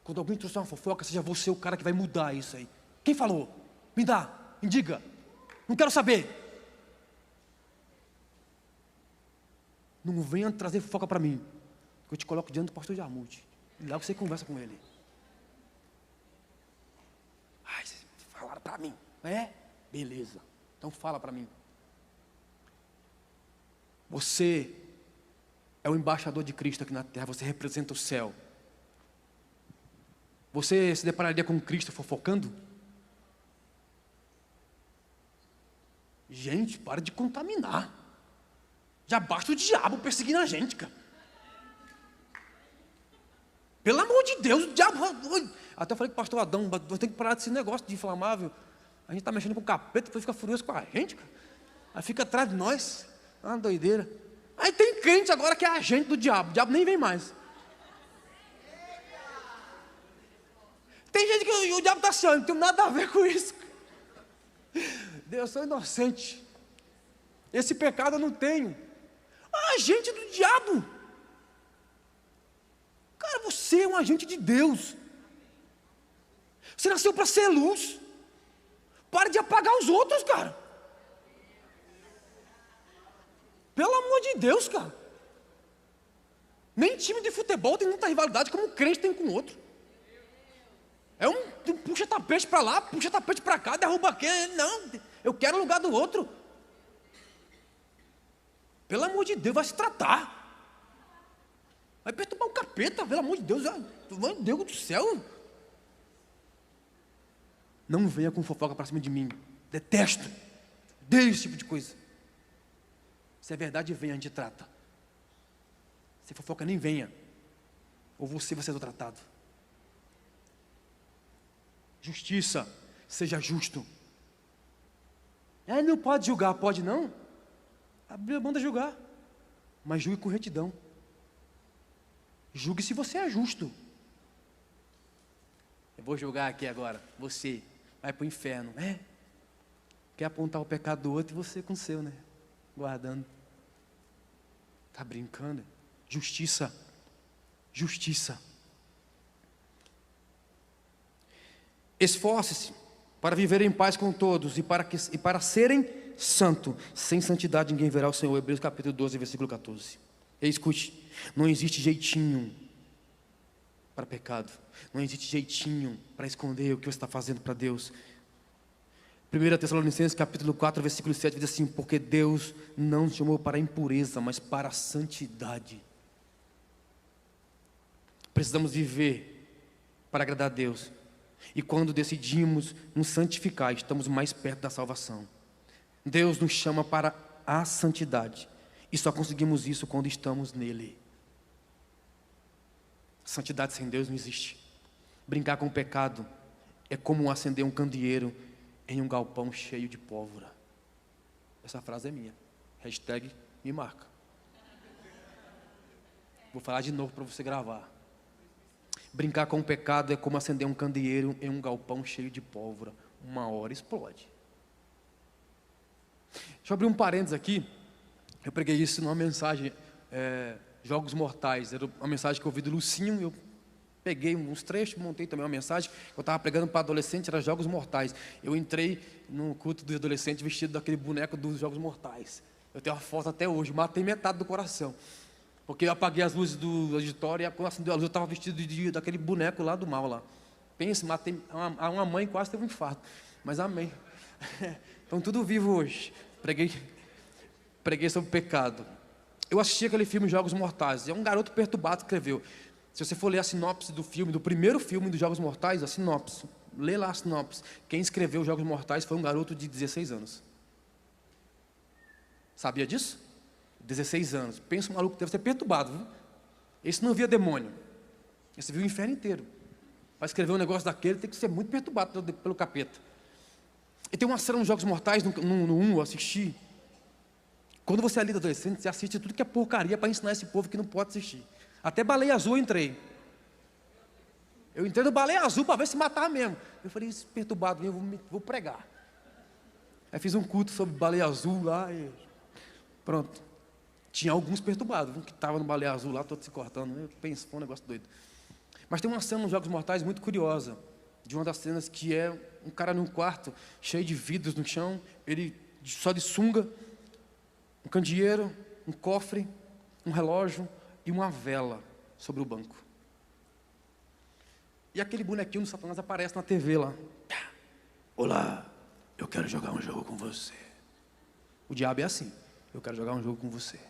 Speaker 1: Quando alguém trouxer uma fofoca, seja você o cara que vai mudar isso aí. Quem falou? Me dá, me diga. Não quero saber. Não venha trazer fofoca para mim. Eu te coloco diante do pastor Jarmuth. E lá você conversa com ele. Ai, vocês falaram para mim. É? Beleza. Então fala para mim. Você é o embaixador de Cristo aqui na terra. Você representa o céu. Você se depararia com Cristo fofocando? Gente, para de contaminar. Já basta o diabo perseguindo a gente, cara. Pelo amor de Deus, o diabo... Até eu falei com o pastor Adão, eu tenho que parar desse negócio de inflamável. A gente está mexendo com o capeta, depois fica furioso com a gente, cara. Aí fica atrás de nós. Uma doideira. Aí tem crente agora que é agente do diabo. O diabo nem vem mais. Tem gente que o diabo está assim, não tem nada a ver com isso. Deus, eu sou inocente. Esse pecado eu não tenho. Agente do diabo. Cara, você é um agente de Deus. Você nasceu para ser luz. Para de apagar os outros, cara. Pelo amor de Deus, cara. Nem time de futebol tem muita rivalidade como um crente tem com o outro. É um puxa tapete para lá, puxa tapete para cá, derruba aquele. Não, eu quero o lugar do outro. Pelo amor de Deus, vai se tratar. Vai perturbar o capeta, pelo amor de Deus. Meu Deus do céu. Não venha com fofoca para cima de mim. Detesto. Odeio esse tipo de coisa. Se é verdade, venha, a gente trata. Se fofoca, nem venha. Ou você vai ser tratado. Justiça. Seja justo. Não pode julgar, pode não? A Bíblia manda julgar. Mas julgue com retidão. Julgue se você é justo. Eu vou julgar aqui agora. Você vai para o inferno. Quer apontar o pecado do outro e você com o seu, né? Guardando. Está brincando? Justiça. Justiça. Esforce-se para viver em paz com todos e para serem santos. Sem santidade ninguém verá o Senhor. Hebreus capítulo 12, versículo 14. E escute, não existe jeitinho para pecado. Não existe jeitinho para esconder o que você está fazendo para Deus. 1 Tessalonicenses capítulo 4, versículo 7 diz assim: porque Deus não nos chamou para a impureza, mas para a santidade. Precisamos viver para agradar a Deus. E quando decidimos nos santificar, estamos mais perto da salvação. Deus nos chama para a santidade. E só conseguimos isso quando estamos nele. Santidade sem Deus não existe. Brincar com o pecado é como acender um candeeiro em um galpão cheio de pólvora. Essa frase é minha. Hashtag me marca. Vou falar de novo para você gravar. Brincar com o pecado é como acender um candeeiro em um galpão cheio de pólvora. Uma hora explode. Deixa eu abrir um parênteses aqui. Eu preguei isso numa mensagem, Jogos Mortais. Era uma mensagem que eu ouvi do Lucinho. Eu peguei uns trechos, montei também uma mensagem. Eu estava pregando para adolescente, era Jogos Mortais. Eu entrei no culto dos adolescentes vestido daquele boneco dos Jogos Mortais. Eu tenho uma foto até hoje, matei metade do coração. Porque eu apaguei as luzes do auditório e quando acendeu a luz eu estava vestido daquele boneco lá do mal lá. Pense, matei uma mãe, quase teve um infarto. Mas amém. Estão tudo vivo hoje. Preguei sobre pecado. Eu assisti aquele filme Jogos Mortais. É um garoto perturbado que escreveu. Se você for ler a sinopse do filme, do primeiro filme dos Jogos Mortais, a sinopse. Lê lá a sinopse. Quem escreveu os Jogos Mortais foi um garoto de 16 anos. Sabia disso? 16 anos. Pensa um maluco que deve ser perturbado, viu? Esse não via demônio. Esse viu o inferno inteiro. Para escrever um negócio daquele, tem que ser muito perturbado pelo capeta. E tem uma cena nos Jogos Mortais, no 1, eu assisti. Quando você é líder adolescente, você assiste tudo que é porcaria para ensinar esse povo que não pode assistir. Até Baleia Azul eu entrei. Eu entrei no Baleia Azul para ver se matava mesmo. Eu falei, esse perturbado, eu vou pregar. Aí fiz um culto sobre Baleia Azul lá e pronto. Tinha alguns perturbados, que estavam no Baleia Azul lá, todos se cortando. Eu penso, foi um negócio doido. Mas tem uma cena nos Jogos Mortais muito curiosa. De uma das cenas que é um cara num quarto, cheio de vidros no chão, ele só de sunga, um candeeiro, um cofre, um relógio e uma vela sobre o banco. E aquele bonequinho do Satanás aparece na TV lá. Olá, eu quero jogar um jogo com você. O diabo é assim, eu quero jogar um jogo com você.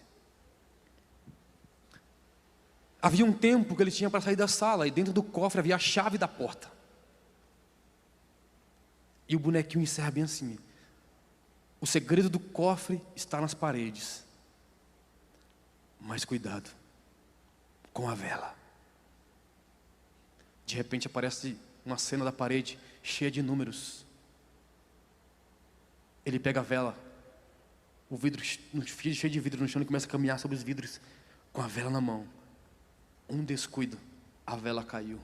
Speaker 1: Havia um tempo que ele tinha para sair da sala, e dentro do cofre havia a chave da porta. E o bonequinho encerra bem assim: o segredo do cofre está nas paredes. Mas cuidado com a vela. De repente aparece uma cena da parede cheia de números. Ele pega a vela, o vidro cheio de vidro no chão, e começa a caminhar sobre os vidros com a vela na mão. Um descuido, a vela caiu.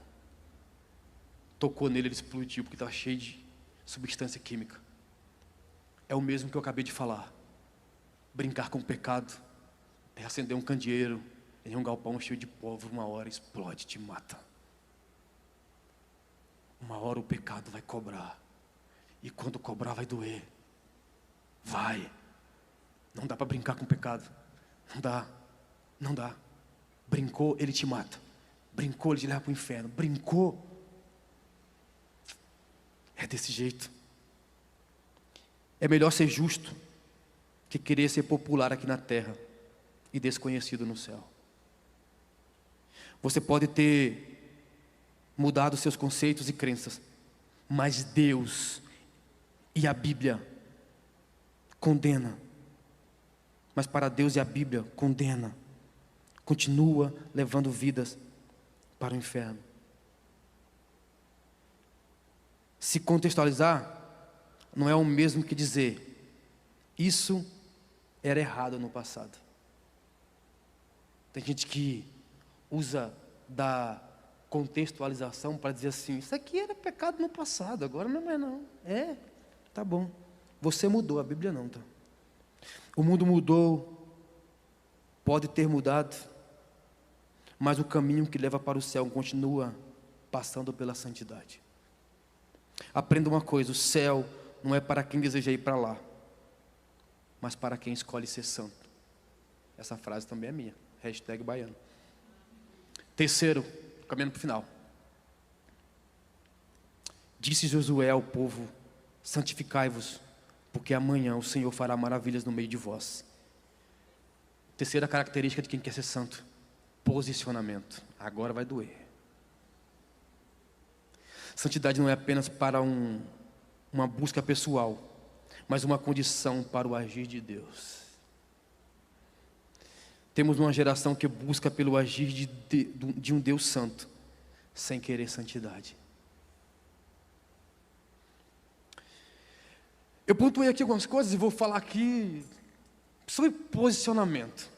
Speaker 1: Tocou nele, ele explodiu, porque estava cheio de substância química. É o mesmo que eu acabei de falar. Brincar com o pecado é acender um candeeiro em um galpão cheio de pólvora, uma hora explode, te mata. Uma hora o pecado vai cobrar. E quando cobrar vai doer. Vai. Não dá para brincar com o pecado. Não dá. Não dá. Brincou, ele te mata. Brincou, ele te leva para o inferno. Brincou. É desse jeito. É melhor ser justo que querer ser popular aqui na terra e desconhecido no céu. Você pode ter mudado seus conceitos e crenças, mas Deus e a Bíblia condena. Mas para Deus e a Bíblia condena. Continua levando vidas para o inferno. Se contextualizar, não é o mesmo que dizer isso era errado no passado. Tem gente que usa da contextualização para dizer assim, isso aqui era pecado no passado, agora não é não. É, tá bom. Você mudou, a Bíblia não, tá? O mundo mudou, pode ter mudado, mas o caminho que leva para o céu continua passando pela santidade. Aprenda uma coisa, o céu não é para quem deseja ir para lá, mas para quem escolhe ser santo. Essa frase também é minha, #baiano. Terceiro, caminhando para o final. Disse Josué ao povo, santificai-vos, porque amanhã o Senhor fará maravilhas no meio de vós. Terceira característica de quem quer ser santo, posicionamento. Agora vai doer. Santidade não é apenas para uma busca pessoal, mas uma condição para o agir de Deus. Temos uma geração que busca pelo agir de um Deus santo, sem querer santidade. Eu pontuei aqui algumas coisas e vou falar aqui sobre posicionamento.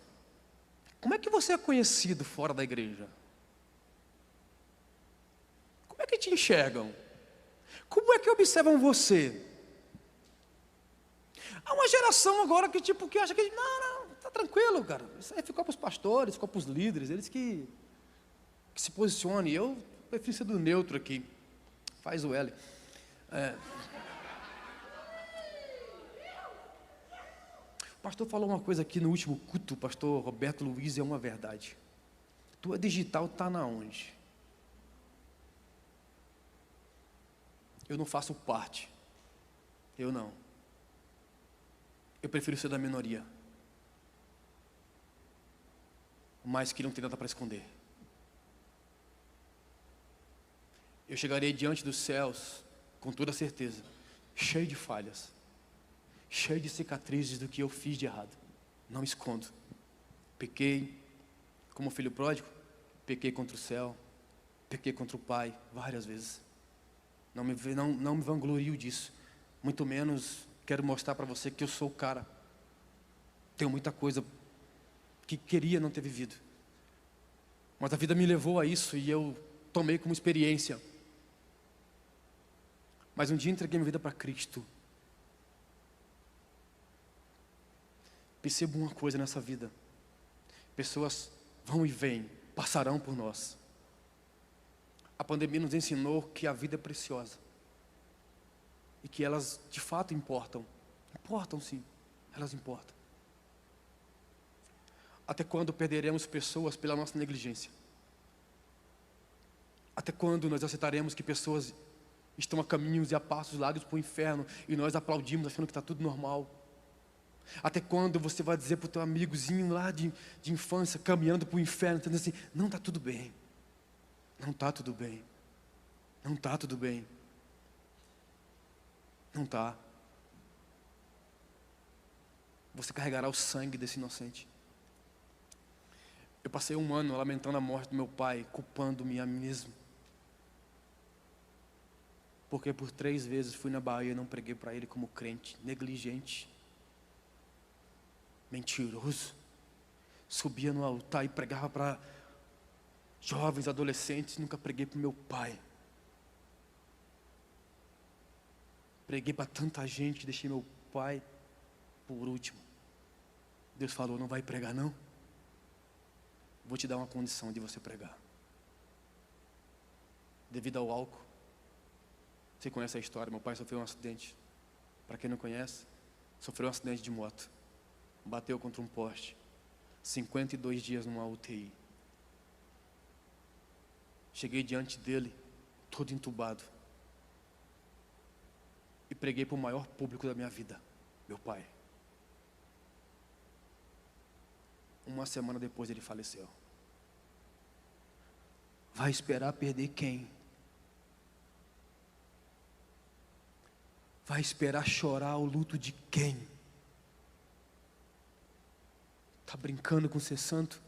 Speaker 1: Como é que você é conhecido fora da igreja? Como é que te enxergam? Como é que observam você? Há uma geração agora que acha que não, tá tranquilo, cara. Isso aí ficou para os pastores, ficou para os líderes, eles que se posicionem. Eu prefiro ser do neutro aqui. Faz o L. O pastor falou uma coisa aqui no último culto, o pastor Roberto Luiz, é uma verdade. Tua digital está na onde? Eu não faço parte. Eu não. Eu prefiro ser da minoria. Mas que não tem nada para esconder. Eu chegarei diante dos céus, com toda certeza, cheio de falhas, cheio de cicatrizes do que eu fiz de errado. Não escondo. Pequei como filho pródigo, pequei contra o céu, pequei contra o Pai várias vezes. Não me vanglorio disso. Muito menos quero mostrar para você que eu sou o cara. Tenho muita coisa que queria não ter vivido. Mas a vida me levou a isso e eu tomei como experiência. Mas um dia entreguei minha vida para Cristo. Percebo uma coisa nessa vida. Pessoas vão e vêm, passarão por nós. A pandemia nos ensinou que a vida é preciosa. E que elas de fato importam. Importam sim, elas importam. Até quando perderemos pessoas pela nossa negligência? Até quando nós aceitaremos que pessoas estão a caminhos e a passos largos para o inferno e nós aplaudimos achando que está tudo normal? Até quando você vai dizer para o teu amigozinho lá de infância, caminhando para o inferno, dizendo assim, não está tudo bem. Não está tudo bem. Não está tudo bem. Não está. Você carregará o sangue desse inocente. Eu passei 1 ano lamentando a morte do meu pai, culpando-me a mim mesmo. Porque por 3 vezes fui na Bahia e não preguei para ele como crente, negligente, mentiroso. Subia no altar e pregava para jovens, adolescentes, nunca preguei para o meu pai. Preguei para tanta gente, deixei meu pai por último. Deus falou, não vai pregar não? Vou te dar uma condição de você pregar. Devido ao álcool. Você conhece a história, meu pai sofreu um acidente. Para quem não conhece, sofreu um acidente de moto. Bateu contra um poste. 52 dias numa UTI. Cheguei diante dele, todo entubado. E preguei para o maior público da minha vida, meu pai. 1 semana depois ele faleceu. Vai esperar perder quem? Vai esperar chorar o luto de quem? Está brincando com ser santo?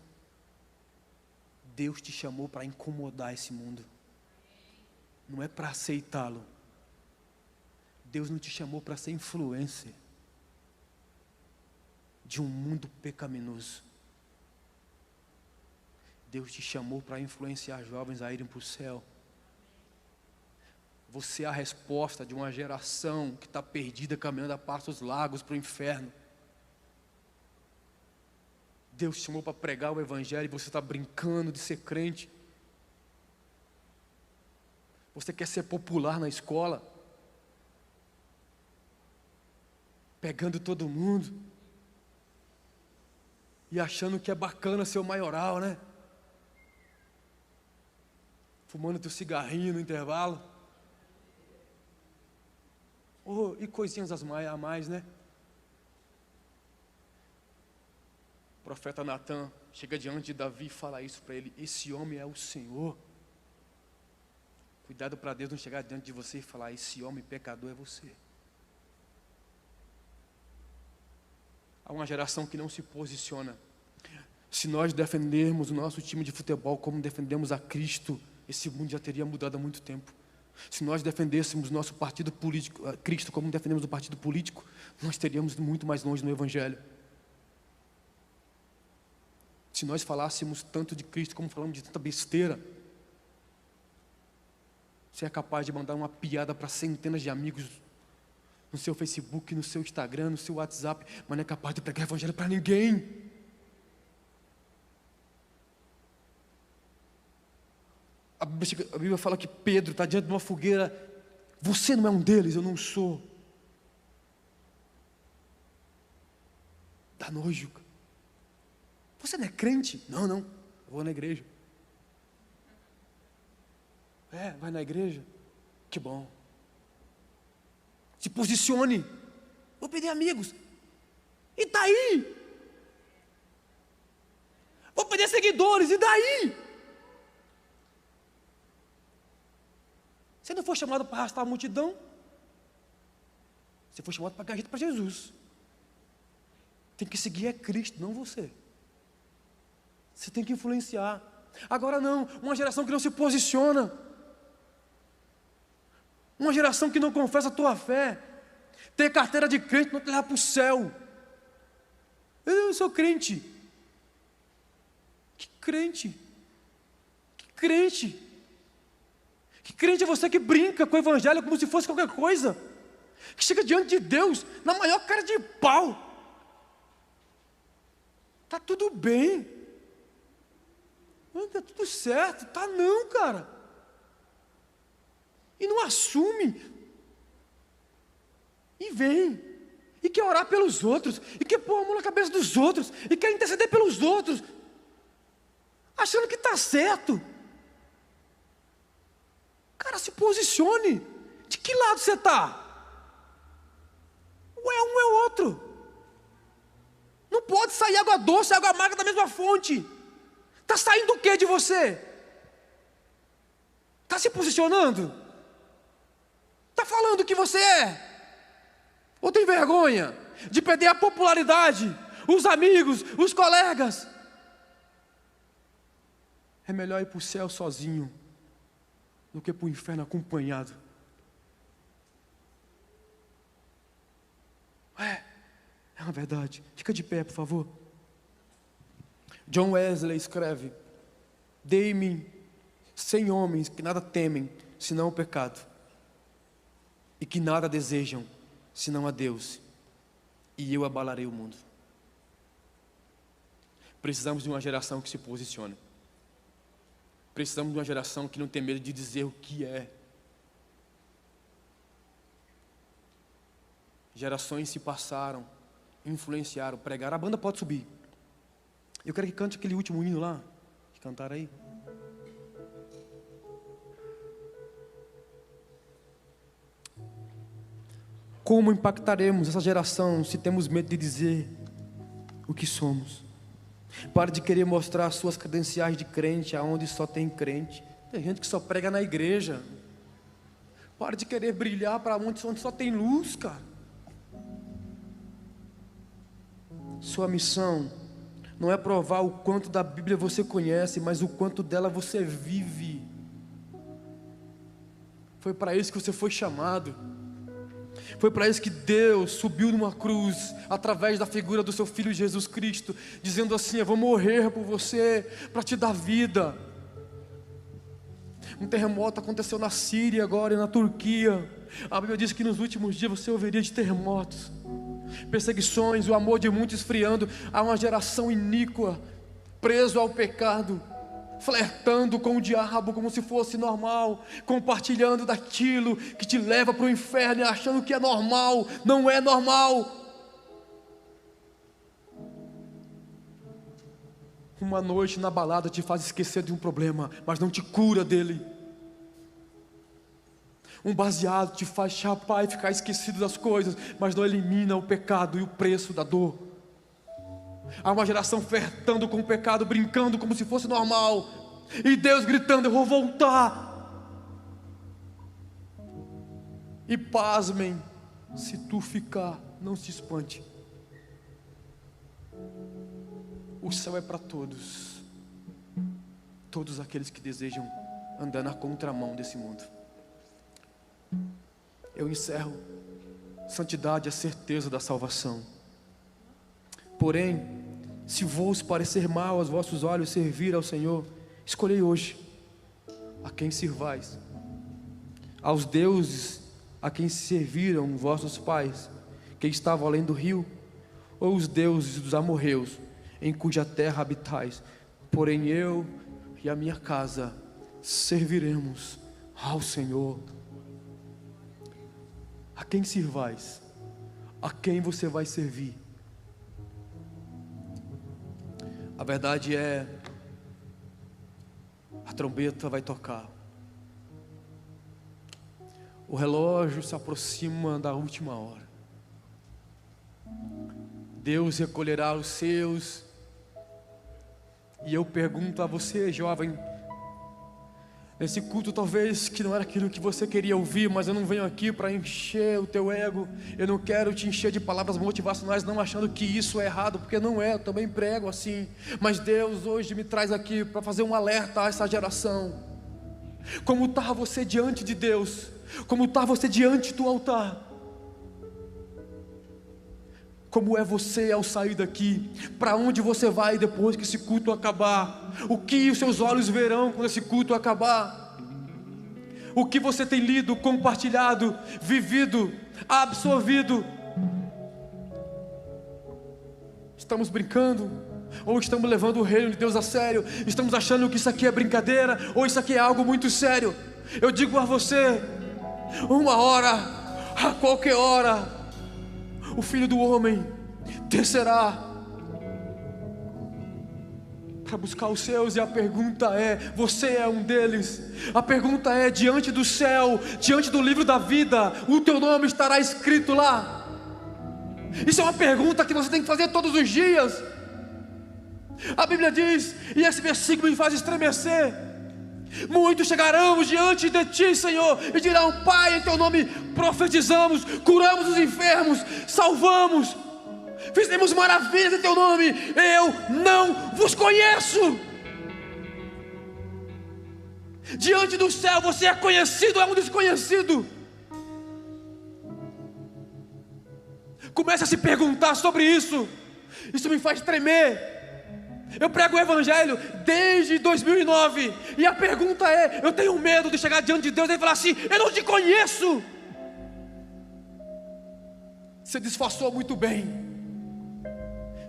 Speaker 1: Deus te chamou para incomodar esse mundo. Não é para aceitá-lo. Deus não te chamou para ser influencer de um mundo pecaminoso. Deus te chamou para influenciar jovens a irem para o céu. Você é a resposta de uma geração que está perdida, caminhando a passos largos para o inferno. Deus te chamou para pregar o Evangelho e você está brincando de ser crente. Você quer ser popular na escola, pegando todo mundo e achando que é bacana ser o maioral, né? Fumando teu cigarrinho no intervalo. Oh, e coisinhas a mais, né? O profeta Natan chega diante de Davi e fala isso para ele: esse homem é o Senhor. Cuidado para Deus não chegar diante de você e falar: esse homem pecador é você. Há uma geração que não se posiciona. Se nós defendermos o nosso time de futebol como defendemos a Cristo, esse mundo já teria mudado há muito tempo. Se nós defendêssemos nosso partido político, a Cristo, como defendemos o partido político, nós estaríamos muito mais longe no Evangelho. Se nós falássemos tanto de Cristo como falamos de tanta besteira, você é capaz de mandar uma piada para centenas de amigos no seu Facebook, no seu Instagram, no seu WhatsApp, mas não é capaz de pregar Evangelho para ninguém. A Bíblia fala que Pedro está diante de uma fogueira. Você não é um deles, eu não sou. Dá nojo. Você não é crente? Não, eu vou na igreja. Vai na igreja? Que bom. Se posicione. Vou pedir amigos. E daí? Vou pedir seguidores. E daí? Você não foi chamado para arrastar a multidão. Você foi chamado para ganhar gente para Jesus. Tem que seguir Cristo, não você. Você tem que influenciar. Agora não, uma geração que não se posiciona. Uma geração que não confessa a tua fé. Ter carteira de crente não te leva para o céu. Eu sou crente. Que crente? Que crente? Que crente é você que brinca com o Evangelho como se fosse qualquer coisa? Que chega diante de Deus na maior cara de pau. Tá tudo bem. Tá tudo certo. Tá não, cara. E não assume. E vem. E quer orar pelos outros. E quer pôr a mão na cabeça dos outros. E quer interceder pelos outros. Achando que está certo. Cara, se posicione. De que lado você está? Ou é um ou é outro. Não pode sair água doce e água amarga da mesma fonte. Está saindo o que de você? Está se posicionando? Está falando o que você é? Ou tem vergonha de perder a popularidade, os amigos, os colegas? É melhor ir para o céu sozinho do que para o inferno acompanhado. É uma verdade. Fica de pé, por favor. John Wesley escreve: dei-me 100 homens que nada temem, senão o pecado, e que nada desejam, senão a Deus, e eu abalarei o mundo. Precisamos de uma geração que se posicione. Precisamos de uma geração que não tem medo de dizer o que é. Gerações se passaram, influenciaram, pregaram. A banda pode subir. Eu quero que cante aquele último hino lá, que cantaram aí. Como impactaremos essa geração se temos medo de dizer o que somos? Pare de querer mostrar suas credenciais de crente aonde só tem crente. Tem gente que só prega na igreja. Pare de querer brilhar para onde só tem luz, cara. Sua missão não é provar o quanto da Bíblia você conhece, mas o quanto dela você vive. Foi para isso que você foi chamado. Foi para isso que Deus subiu numa cruz, através da figura do seu Filho Jesus Cristo, dizendo assim: eu vou morrer por você, para te dar vida. Um terremoto aconteceu na Síria agora e na Turquia. A Bíblia diz que nos últimos dias você ouviria de terremotos, perseguições, o amor de muitos esfriando. Há uma geração iníqua, preso ao pecado, flertando com o diabo como se fosse normal, compartilhando daquilo que te leva para o inferno e achando que é normal. Não é normal. Uma noite na balada te faz esquecer de um problema, mas não te cura dele. Um baseado te faz chapar e ficar esquecido das coisas, mas não elimina o pecado e o preço da dor. Há uma geração flertando com o pecado, brincando como se fosse normal, e Deus gritando: eu vou voltar. E pasmem, se tu ficar, não se espante. O céu é para todos, todos aqueles que desejam andar na contramão desse mundo. Eu encerro. Santidade é a certeza da salvação. Porém, se vos parecer mal aos vossos olhos servir ao Senhor, escolhei hoje a quem sirvais: aos deuses a quem serviram vossos pais, que estavam além do rio, ou os deuses dos amorreus, em cuja terra habitais. Porém eu e a minha casa serviremos ao Senhor. A quem sirvais? A quem você vai servir? A verdade é, a trombeta vai tocar, o relógio se aproxima da última hora. Deus recolherá os seus. E eu pergunto a você, jovem, nesse culto talvez que não era aquilo que você queria ouvir, mas eu não venho aqui para encher o teu ego. Eu não quero te encher de palavras motivacionais, não achando que isso é errado, porque não é. Eu também prego assim. Mas Deus hoje me traz aqui para fazer um alerta a essa geração. Como está você diante de Deus? Como está você diante do altar? Como é você ao sair daqui? Para onde você vai depois que esse culto acabar? O que os seus olhos verão quando esse culto acabar? O que você tem lido, compartilhado, vivido, absorvido? Estamos brincando? Ou estamos levando o reino de Deus a sério? Estamos achando que isso aqui é brincadeira? Ou isso aqui é algo muito sério? Eu digo a você, uma hora, a qualquer hora, o Filho do Homem descerá para buscar os seus. E a pergunta é: você é um deles? A pergunta é: diante do céu, diante do livro da vida, o teu nome estará escrito lá? Isso é uma pergunta que você tem que fazer todos os dias. A Bíblia diz, e esse versículo me faz estremecer: muitos chegarão diante de ti, Senhor, e dirão: Pai, em teu nome profetizamos, curamos os enfermos, salvamos, fizemos maravilhas em teu nome. Eu não vos conheço. Diante do céu você é conhecido, é um desconhecido. Comece a se perguntar sobre isso. Isso me faz tremer. Eu prego o Evangelho desde 2009, e a pergunta é: eu tenho medo de chegar diante de Deus e falar assim: eu não te conheço. Você disfarçou muito bem.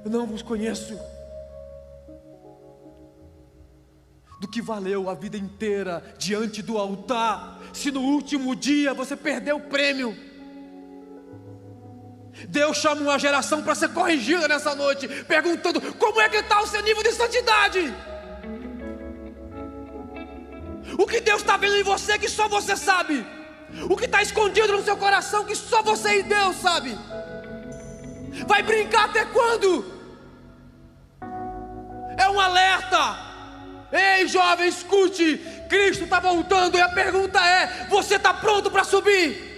Speaker 1: Eu não vos conheço. Do que valeu a vida inteira diante do altar, se no último dia você perdeu o prêmio? Deus chama uma geração para ser corrigida nessa noite, perguntando: como é que está o seu nível de santidade? O que Deus está vendo em você que só você sabe? O que está escondido no seu coração que só você e Deus sabe? Vai brincar até quando? É um alerta. Ei, jovem, escute: Cristo está voltando, e a pergunta é: você está pronto para subir?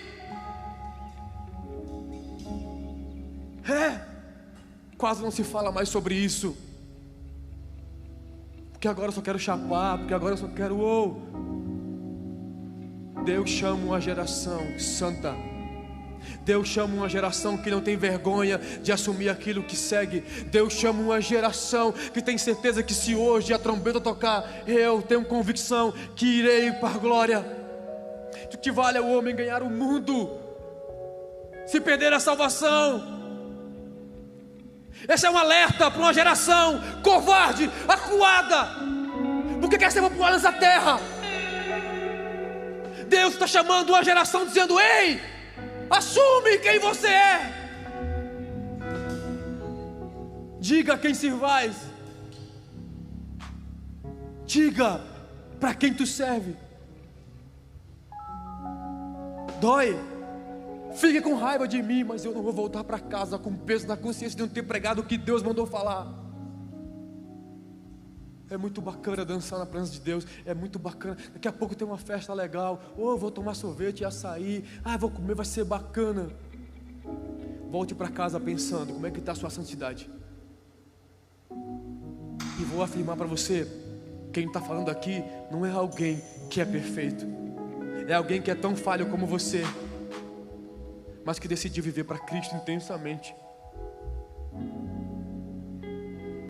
Speaker 1: Quase não se fala mais sobre isso, porque agora eu só quero chapar, porque agora eu só quero Deus chama uma geração santa. Deus chama uma geração que não tem vergonha de assumir aquilo que segue. Deus chama uma geração que tem certeza que se hoje a trombeta tocar, eu tenho convicção que irei para a glória. De que vale o homem ganhar o mundo se perder a salvação? Esse é um alerta para uma geração covarde, acuada, porque quer ser popular nessa terra. Deus está chamando uma geração dizendo: ei, assume quem você é. Diga a quem servais. Diga para quem tu serve. Dói. Fique com raiva de mim, mas eu não vou voltar para casa com peso na consciência de não ter pregado o que Deus mandou falar. É muito bacana dançar na presença de Deus. É muito bacana. Daqui a pouco tem uma festa legal. Ou eu vou tomar sorvete e açaí. Vou comer, vai ser bacana. Volte para casa pensando: como é que está a sua santidade? E vou afirmar para você: quem está falando aqui não é alguém que é perfeito. É alguém que é tão falho como você, mas que decidiu viver para Cristo intensamente.